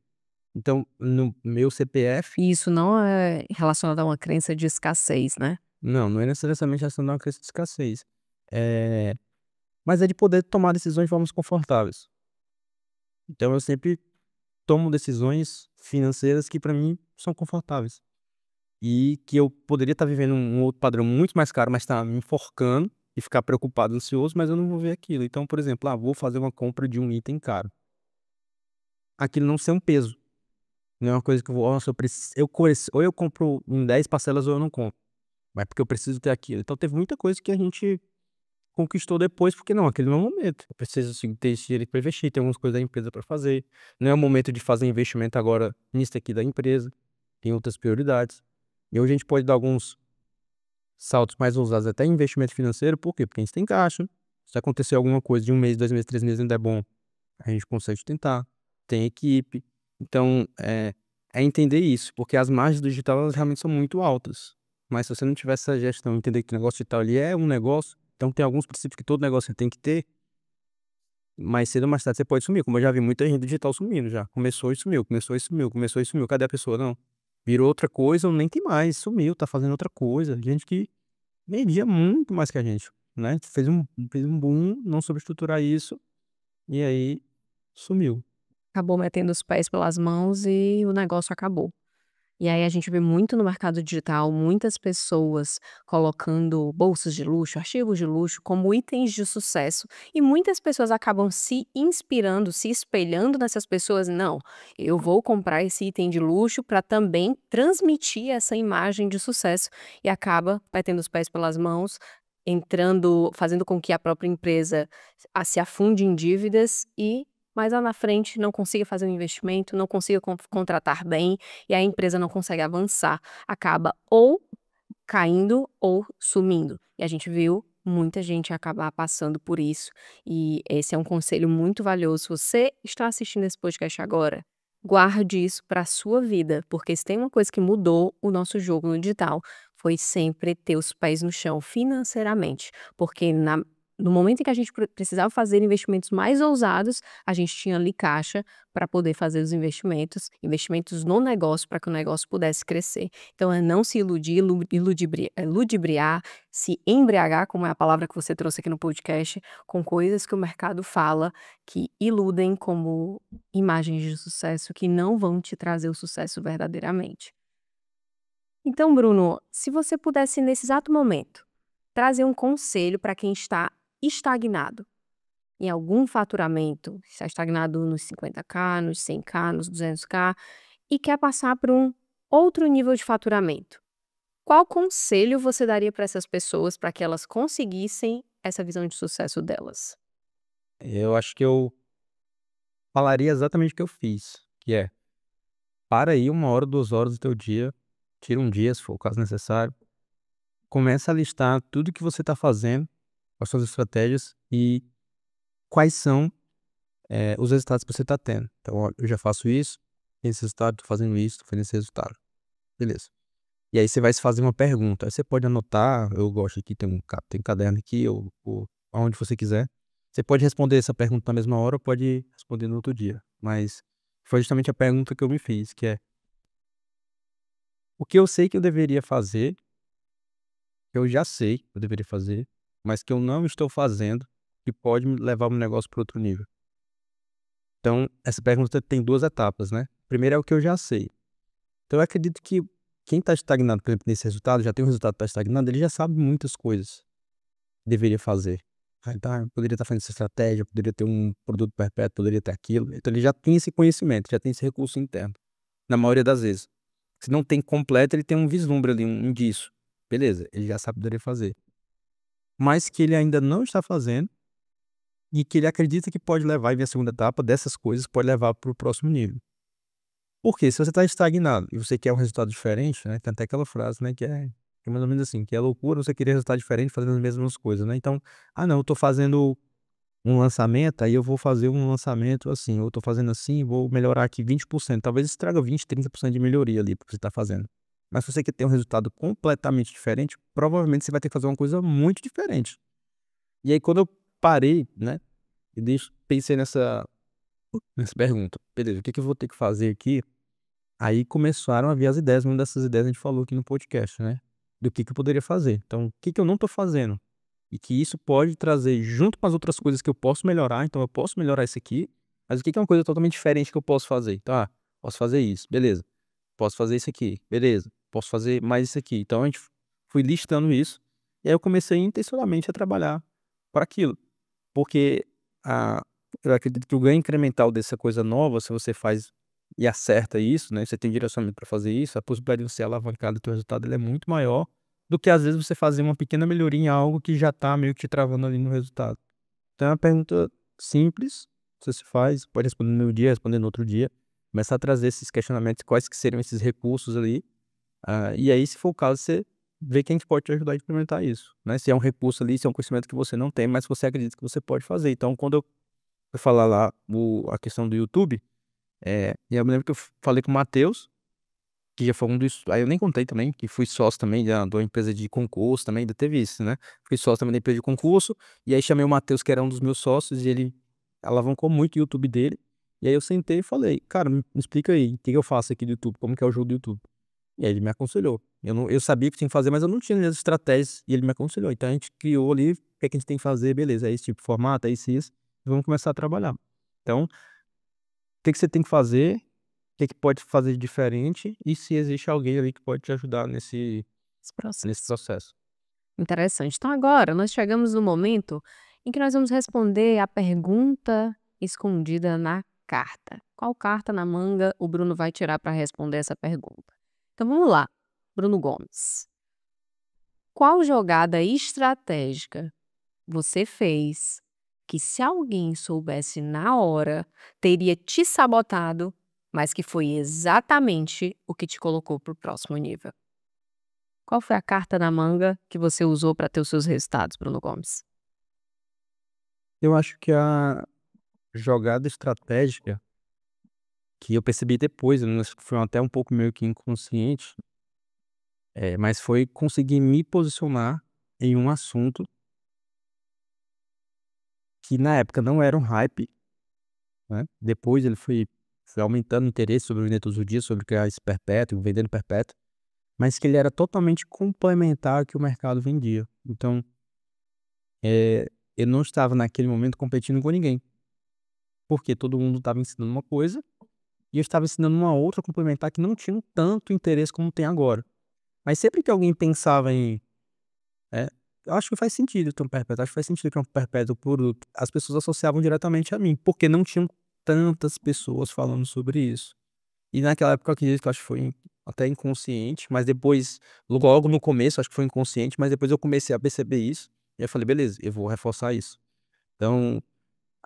Então, no meu CPF, E isso não é relacionado a uma crença de escassez, né? não é necessariamente relacionado a uma crença de escassez. É, mas é de poder tomar decisões de formas confortáveis. Então, eu sempre tomo decisões financeiras que para mim são confortáveis. E que eu poderia estar vivendo um outro padrão muito mais caro, mas tá me enforcando e ficar preocupado, ansioso, mas eu não vou ver aquilo. Então, por exemplo, vou fazer uma compra de um item caro. Aquilo não ser um peso. Não é uma coisa que eu vou, nossa, ou eu compro em 10 parcelas ou eu não compro. Mas porque eu preciso ter aquilo. Então teve muita coisa que a gente conquistou depois, porque não, aquele não é o momento. Eu preciso assim, ter esse dinheiro para investir, tem algumas coisas da empresa para fazer. Não é o momento de fazer investimento agora nisso aqui da empresa. Tem outras prioridades. E hoje a gente pode dar alguns saltos mais ousados até em investimento financeiro, por quê? Porque a gente tem caixa. Se acontecer alguma coisa de 1 mês, 2 meses, 3 meses ainda é bom, a gente consegue tentar. Tem equipe. Então, é entender isso, porque as margens do digital elas realmente são muito altas. Mas se você não tiver essa gestão, entender que o negócio digital ali é um negócio, então tem alguns princípios que todo negócio você tem que ter, mais cedo ou mais tarde você pode sumir. Como eu já vi muita gente digital sumindo já. Começou e sumiu, começou e sumiu, começou e sumiu. Cadê a pessoa? Não. Virou outra coisa, ou nem tem mais, sumiu, tá fazendo outra coisa. Gente que vendia muito mais que a gente, né? Fez um boom, não soube estruturar isso, e aí sumiu. Acabou metendo os pés pelas mãos e o negócio acabou. E aí a gente vê muito no mercado digital, muitas pessoas colocando bolsas de luxo, artigos de luxo como itens de sucesso, e muitas pessoas acabam se inspirando, se espelhando nessas pessoas. Não, eu vou comprar esse item de luxo para também transmitir essa imagem de sucesso e acaba metendo os pés pelas mãos, entrando, fazendo com que a própria empresa se afunde em dívidas e mais lá na frente não consiga fazer um investimento, não consiga contratar bem e a empresa não consegue avançar, acaba ou caindo ou sumindo. E a gente viu muita gente acabar passando por isso, e esse é um conselho muito valioso. Se você está assistindo esse podcast agora, guarde isso para a sua vida, porque se tem uma coisa que mudou o nosso jogo no digital, foi sempre ter os pés no chão financeiramente, porque no momento em que a gente precisava fazer investimentos mais ousados, a gente tinha ali caixa para poder fazer os investimentos no negócio, para que o negócio pudesse crescer. Então é não se iludir, ludibriar, se embriagar, como é a palavra que você trouxe aqui no podcast, com coisas que o mercado fala que iludem como imagens de sucesso que não vão te trazer o sucesso verdadeiramente. Então, Bruno, se você pudesse nesse exato momento trazer um conselho para quem está estagnado em algum faturamento, está estagnado nos 50K, nos 100K, nos 200K e quer passar para um outro nível de faturamento. Qual conselho você daria para essas pessoas para que elas conseguissem essa visão de sucesso delas? Eu acho que eu falaria exatamente o que eu fiz, que é, para aí 1 hora, 2 horas do teu dia, tira um dia, se for o caso necessário, começa a listar tudo que você está fazendo, quais são as estratégias e quais são os resultados que você está tendo. Então, ó, eu já faço isso, esse resultado, tô fazendo isso, tô fazendo esse resultado. Beleza. E aí você vai se fazer uma pergunta. Aí você pode anotar, eu gosto aqui, tem um caderno aqui, ou aonde você quiser. Você pode responder essa pergunta na mesma hora ou pode responder no outro dia. Mas foi justamente a pergunta que eu me fiz, que é o que eu sei que eu deveria fazer, que eu já sei que eu deveria fazer, mas que eu não estou fazendo, que pode me levar o meu negócio para outro nível. Então, essa pergunta tem 2 etapas, né? Primeiro é o que eu já sei. Então, eu acredito que quem está estagnado, por exemplo, nesse resultado, já tem um resultado que está estagnado, ele já sabe muitas coisas que deveria fazer. Eu poderia estar fazendo essa estratégia, poderia ter um produto perpétuo, poderia ter aquilo. Então, ele já tem esse conhecimento, já tem esse recurso interno, na maioria das vezes. Se não tem completo, ele tem um vislumbre ali, um indício. Beleza, ele já sabe o que deveria fazer. Mas que ele ainda não está fazendo e que ele acredita que pode levar, e vir a segunda etapa dessas coisas, pode levar para o próximo nível. Porque se você está estagnado e você quer um resultado diferente, né? Tem até aquela frase, né? Que é mais ou menos assim, que é loucura você querer resultado diferente fazendo as mesmas coisas, né? Então, não, eu tô fazendo um lançamento, aí eu vou fazer um lançamento assim, eu tô fazendo assim, vou melhorar aqui 20%. Talvez isso traga 20, 30% de melhoria ali para você estar fazendo. Mas se você quer ter um resultado completamente diferente, provavelmente você vai ter que fazer uma coisa muito diferente. E aí quando eu parei, né, e pensei nessa pergunta, beleza, o que que eu vou ter que fazer aqui? Aí começaram a vir as ideias, uma dessas ideias a gente falou aqui no podcast, né, do que eu poderia fazer. Então, o que que eu não tô fazendo? E que isso pode trazer junto com as outras coisas que eu posso melhorar, então eu posso melhorar isso aqui, mas o que que é uma coisa totalmente diferente que eu posso fazer? Então, posso fazer isso, beleza. Posso fazer isso aqui, beleza. Posso fazer mais isso aqui. Então a gente fui listando isso, e aí eu comecei intencionalmente a trabalhar para aquilo. Porque a eu acredito que o ganho incremental dessa coisa nova, se você faz e acerta isso, né, você tem direcionamento para fazer isso, a possibilidade de você alavancar do teu resultado, ele é muito maior do que às vezes você fazer uma pequena melhoria em algo que já tá meio que te travando ali no resultado. Então é uma pergunta simples, você se faz, pode responder no dia, responder no outro dia, começar a trazer esses questionamentos, quais que seriam esses recursos ali, e aí se for o caso você vê quem que pode te ajudar a implementar isso, né, se é um recurso ali, se é um conhecimento que você não tem, mas você acredita que você pode fazer. Então quando eu fui falar lá a questão do YouTube, e eu me lembro que eu falei com o Matheus, que já foi um dos, aí eu nem contei também, que fui sócio também da empresa de concurso também, ainda teve isso, né. Fui sócio também da empresa de concurso, e aí chamei o Matheus, que era um dos meus sócios, e ele alavancou muito o YouTube dele. E aí eu sentei e falei: "Cara, me explica aí, o que que eu faço aqui do YouTube? Como que é o jogo do YouTube?". E aí ele me aconselhou. Eu sabia o que tinha que fazer, mas eu não tinha as estratégias, e ele me aconselhou. Então a gente criou ali, o que é que a gente tem que fazer, beleza, é esse tipo de formato, é isso e isso, vamos começar a trabalhar. Então, o que que você tem que fazer, o que que pode fazer de diferente, e se existe alguém ali que pode te ajudar Esse nesse processo. processo. Interessante. Então agora nós chegamos no momento em que nós vamos responder a pergunta escondida na carta. Qual carta na manga o Bruno vai tirar para responder essa pergunta? Então vamos lá, Bruno Gomes. Qual jogada estratégica você fez que, se alguém soubesse na hora, teria te sabotado, mas que foi exatamente o que te colocou para o próximo nível? Qual foi a carta na manga que você usou para ter os seus resultados, Bruno Gomes? Eu acho que a jogada estratégica que eu percebi depois, né, acho que foi até um pouco meio que inconsciente, mas foi conseguir me posicionar em um assunto que na época não era um hype, né, depois ele foi aumentando o interesse sobre vender todos os dias, sobre criar esse perpétuo, vendendo perpétuo, mas que ele era totalmente complementar ao que o mercado vendia. Então, eu não estava naquele momento competindo com ninguém, porque todo mundo estava ensinando uma coisa, e eu estava ensinando uma outra complementar que não tinha tanto interesse como tem agora. Mas sempre que alguém pensava em, eh, eu acho que faz sentido ter um perpétuo, acho que faz sentido que um perpétuo produto, as pessoas associavam diretamente a mim, porque não tinham tantas pessoas falando sobre isso. E naquela época eu acredito que eu acho que foi até inconsciente, mas depois, logo no começo, acho que foi inconsciente, mas depois eu comecei a perceber isso, e aí eu falei: "Beleza, eu vou reforçar isso". Então,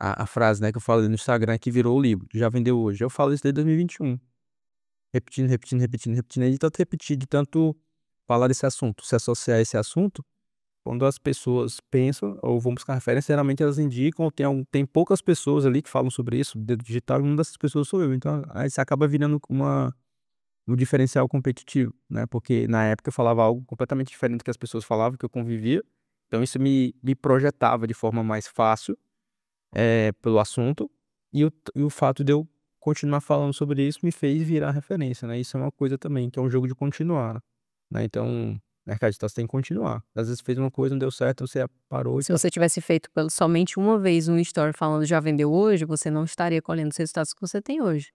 a frase, né, que eu falei no Instagram que virou o livro, já vendeu hoje, eu falo isso desde 2021. Repetindo, repetindo, repetindo, repetindo, e de tanto repetir, de tanto falar desse assunto, se associar a esse assunto, quando as pessoas pensam ou vão buscar referência, geralmente elas indicam ou tem poucas pessoas ali que falam sobre isso, dedo digital, e uma dessas pessoas sou eu. Então, aí você acaba virando um diferencial competitivo, né, porque na época eu falava algo completamente diferente do que as pessoas falavam, que eu convivia, então isso me projetava de forma mais fácil, pelo assunto, e o fato de eu continuar falando sobre isso me fez virar referência, né, isso é uma coisa também, que é um jogo de continuar, né, então, mercado digital você tem que continuar. Às vezes fez uma coisa, não deu certo, você parou e Se você tivesse feito somente uma vez um story falando "já vendeu hoje", você não estaria colhendo os resultados que você tem hoje,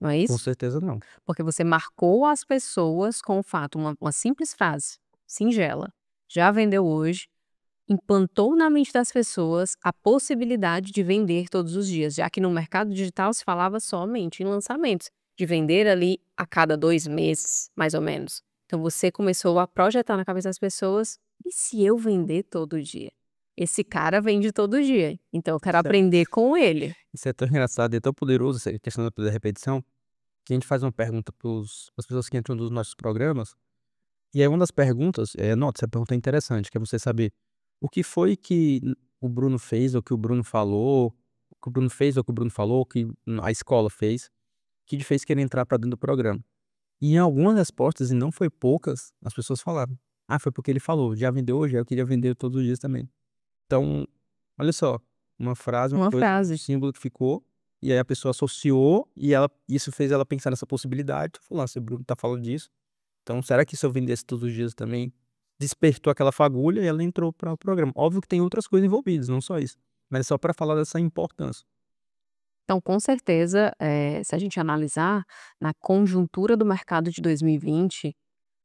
não é com isso? certeza não. Porque você marcou as pessoas com o fato, uma simples frase, singela, "já vendeu hoje", implantou na mente das pessoas a possibilidade de vender todos os dias, já que no mercado digital se falava somente em lançamentos, de vender ali a cada 2 meses, mais ou menos. Então você começou a projetar na cabeça das pessoas: "E se eu vender todo dia? Esse cara vende todo dia, então eu quero Isso é aprender com ele". isso é tão engraçado e é tão poderoso essa questão da repetição, que a gente faz uma pergunta para as pessoas que entram nos nossos programas, e aí uma das perguntas, nota, essa pergunta é interessante, que é você saber o que foi que o Bruno fez, ou que o Bruno falou, o que o Bruno fez, ou que o Bruno falou, ou que a escola fez, que te fez querer entrar para dentro do programa? E em algumas respostas, e não foi poucas, as pessoas falaram: ah, foi porque ele falou, já vendeu hoje, eu queria vender todos os dias também. Então, olha só, uma frase, uma Uma coisa, um frase. símbolo que ficou, e aí a pessoa associou, e isso fez ela pensar nessa possibilidade. Falou: ah, se o Bruno tá falando disso, então será que se eu vendesse todos os dias também despertou aquela fagulha e ela entrou para o programa? Óbvio que tem outras coisas envolvidas, não só isso, mas é só para falar dessa importância. Então, com certeza, se a gente analisar na conjuntura do mercado de 2020,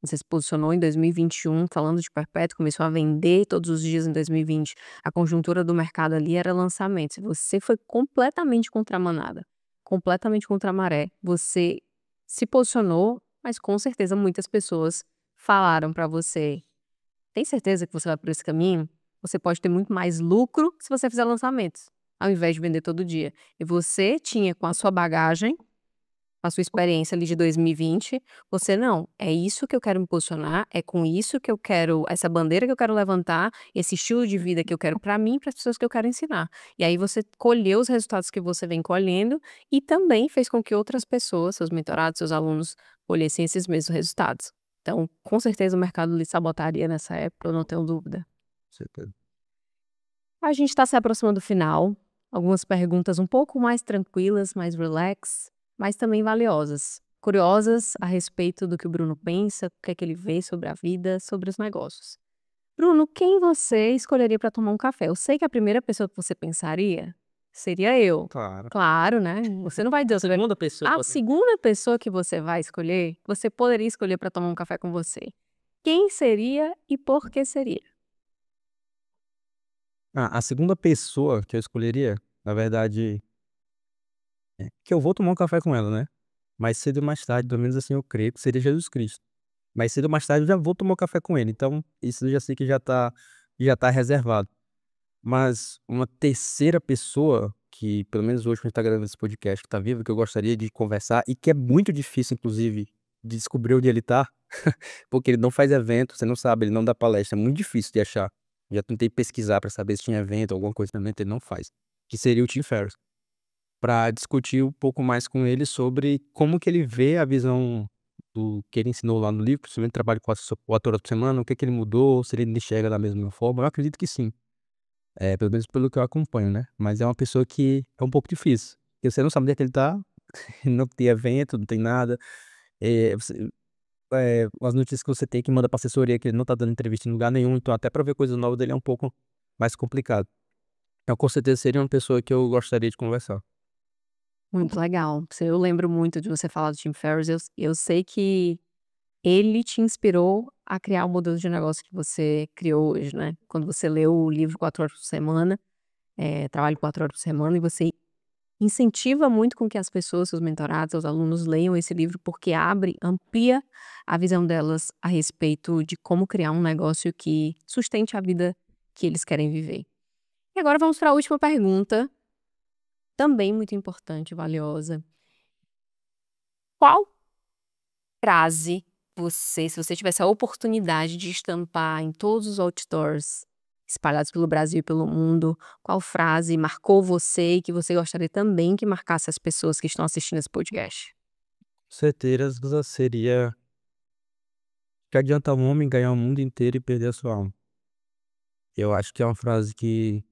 você se posicionou em 2021 falando de perpétuo, começou a vender todos os dias em 2020. A conjuntura do mercado ali era lançamento. Você foi completamente contra a manada, completamente contra a maré. Você se posicionou, mas com certeza muitas pessoas falaram para você: tem certeza que você vai por esse caminho? Você pode ter muito mais lucro se você fizer lançamentos, ao invés de vender todo dia. E você tinha, com a sua bagagem, a sua experiência ali de 2020, você não, é isso que eu quero me posicionar, é com isso que eu quero, essa bandeira que eu quero levantar, esse estilo de vida que eu quero para mim e para as pessoas que eu quero ensinar. E aí você colheu os resultados que você vem colhendo e também fez com que outras pessoas, seus mentorados, seus alunos, colhessem esses mesmos resultados. Então, com certeza o mercado lhe sabotaria nessa época, eu não tenho dúvida. Certeza. A gente está se aproximando do final. Algumas perguntas um pouco mais tranquilas, mais relax, mas também valiosas. Curiosas a respeito do que o Bruno pensa, o que é que ele vê sobre a vida, sobre os negócios. Bruno, quem você escolheria para tomar um café? Eu sei que a primeira pessoa que você pensaria seria eu. Claro. Claro, né? Você não vai dizer. Segunda pessoa. A segunda pessoa que você vai escolher, você poderia escolher para tomar um café com você. Quem seria e por que seria? A segunda pessoa que eu escolheria, na verdade, que eu vou tomar um café com ela, né? Mais cedo ou mais tarde, pelo menos assim eu creio que seria Jesus Cristo. Mais cedo ou mais tarde eu já vou tomar um café com ele, então isso eu já sei que já tá reservado. Mas uma terceira pessoa, que pelo menos hoje que a gente tá gravando esse podcast, que tá vivo, que eu gostaria de conversar e que é muito difícil, inclusive, de descobrir onde ele tá, porque ele não faz evento, você não sabe, ele não dá palestra, é muito difícil de achar. Já tentei pesquisar pra saber se tinha evento, alguma coisa também, ele não faz. Que seria o Tim Ferriss. Pra discutir um pouco mais com ele sobre como que ele vê a visão do que ele ensinou lá no livro, principalmente trabalho 4 horas por semana, o que que ele mudou, se ele ainda enxerga da mesma forma. Eu acredito que sim. Pelo menos pelo que eu acompanho, né. Mas é uma pessoa que é um pouco difícil, porque você não sabe onde é que ele tá, não tem evento, não tem nada, as notícias que você tem que manda pra assessoria que ele não tá dando entrevista em lugar nenhum, então até pra ver coisas novas dele é um pouco mais complicado. Então com certeza seria uma pessoa que eu gostaria de conversar. Muito legal. Eu lembro muito de você falar do Tim Ferriss. Eu sei que ele te inspirou a criar o modelo de negócio que você criou hoje, né? Quando você leu o livro 4 horas por semana, trabalho 4 horas por semana, e você incentiva muito com que as pessoas, seus mentorados, seus alunos leiam esse livro, porque abre, amplia a visão delas a respeito de como criar um negócio que sustente a vida que eles querem viver. E agora vamos para a última pergunta, também muito importante e valiosa. Qual frase se você tivesse a oportunidade de estampar em todos os outdoors espalhados pelo Brasil e pelo mundo, qual frase marcou você e que você gostaria também que marcasse as pessoas que estão assistindo esse podcast? Certeza seria: "Que adianta um homem ganhar o mundo inteiro e perder a sua alma?". Eu acho que é uma frase que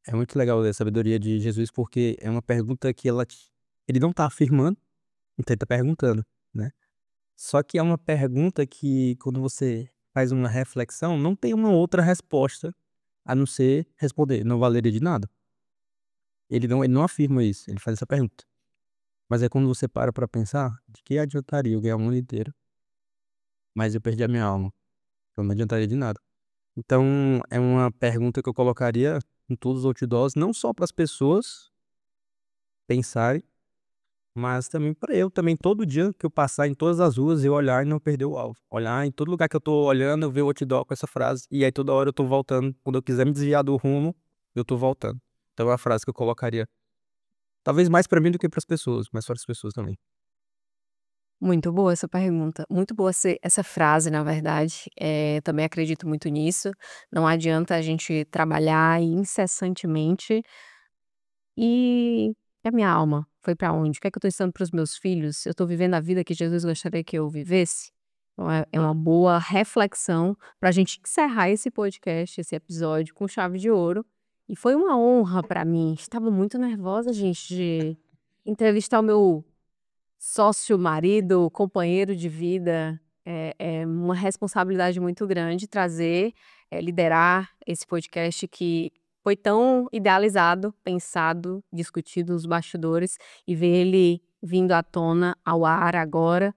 é muito legal ler a sabedoria de Jesus, porque é uma pergunta que ele não tá afirmando, então ele tá perguntando, né. Só que é uma pergunta que quando você faz uma reflexão, não tem uma outra resposta a não ser responder, não valeria de nada. Ele não afirma isso, ele faz essa pergunta. Mas é quando você para pra pensar: "De que adiantaria eu ganhar o mundo inteiro, mas eu perdi a minha alma? Então não adiantaria de nada". Então é uma pergunta que eu colocaria em todos os outdoors, não só para as pessoas pensarem, mas também para eu também, todo dia que eu passar em todas as ruas, eu olhar e não perder o alvo. Olhar em todo lugar que eu tô olhando, eu ver o outdoor com essa frase, e aí toda hora eu tô voltando, quando eu quiser me desviar do rumo, eu tô voltando. Então é uma frase que eu colocaria, talvez mais pra mim do que para as pessoas, mas para as pessoas também. Muito boa essa pergunta, muito boa essa frase, na verdade. Também acredito muito nisso. Não adianta a gente trabalhar incessantemente e a minha alma foi para onde? O que é que eu estou ensinando para os meus filhos? Eu estou vivendo a vida que Jesus gostaria que eu vivesse? Então é uma boa reflexão para a gente encerrar esse podcast, esse episódio com chave de ouro. E foi uma honra para mim. Estava muito nervosa, gente, de entrevistar o meu sócio, marido, companheiro de vida. É uma responsabilidade muito grande trazer, liderar esse podcast que foi tão idealizado, pensado, discutido nos bastidores e ver ele vindo à tona, ao ar agora,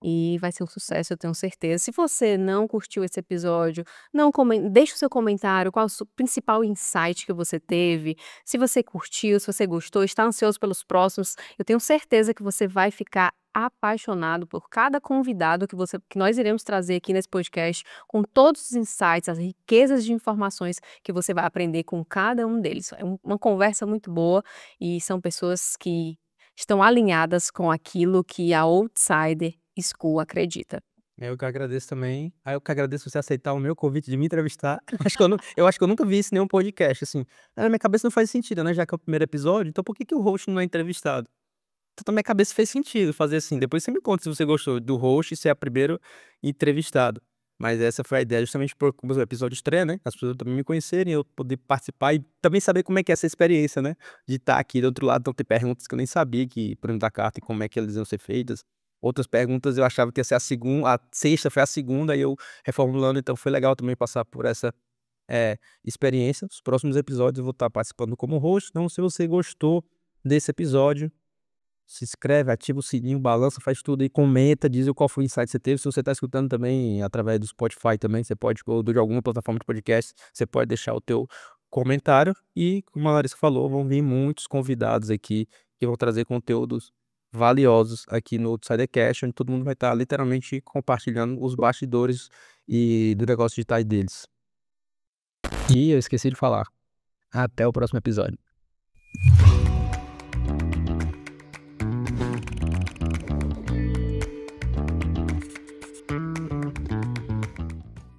e vai ser um sucesso, eu tenho certeza. Se você não curtiu esse episódio, não deixa o seu comentário, qual o principal insight que você teve. Se você curtiu, se você gostou, está ansioso pelos próximos, eu tenho certeza que você vai ficar apaixonado por cada convidado que nós iremos trazer aqui nesse podcast, com todos os insights, as riquezas de informações que você vai aprender com cada um deles. É uma conversa muito boa e são pessoas que estão alinhadas com aquilo que a Outsider School acredita. Eu que agradeço também. Aí eu que agradeço você aceitar o meu convite de me entrevistar. Eu acho que eu nunca vi isso em nenhum podcast, assim. Na minha cabeça não faz sentido, né? Já que é o primeiro episódio, então por que que o host não é entrevistado? Então na minha cabeça fez sentido fazer assim. Depois você me conta se você gostou do host e ser a primeiro entrevistado. Mas essa foi a ideia, justamente por como o episódio estreia, né? As pessoas também me conhecerem, eu poder participar e também saber como é que é essa experiência, né? De estar aqui do outro lado, então ter perguntas que eu nem sabia que, por exemplo, da carta e como é que elas iam ser feitas. Outras perguntas eu achava que ia ser a sexta foi a segunda, e eu reformulando, então foi legal também passar por essa experiência. Os próximos episódios eu vou estar participando como host, então se você gostou desse episódio, se inscreve, ativa o sininho, balança, faz tudo aí, comenta, diz qual foi o insight que você teve. Se você está escutando também através do Spotify também, você pode, ou de alguma plataforma de podcast, você pode deixar o teu comentário. E, como a Larissa falou, vão vir muitos convidados aqui que vão trazer conteúdos valiosos aqui no Outsidercast, onde todo mundo vai estar literalmente compartilhando os bastidores e do negócio digital deles. E eu esqueci de falar. Até o próximo episódio.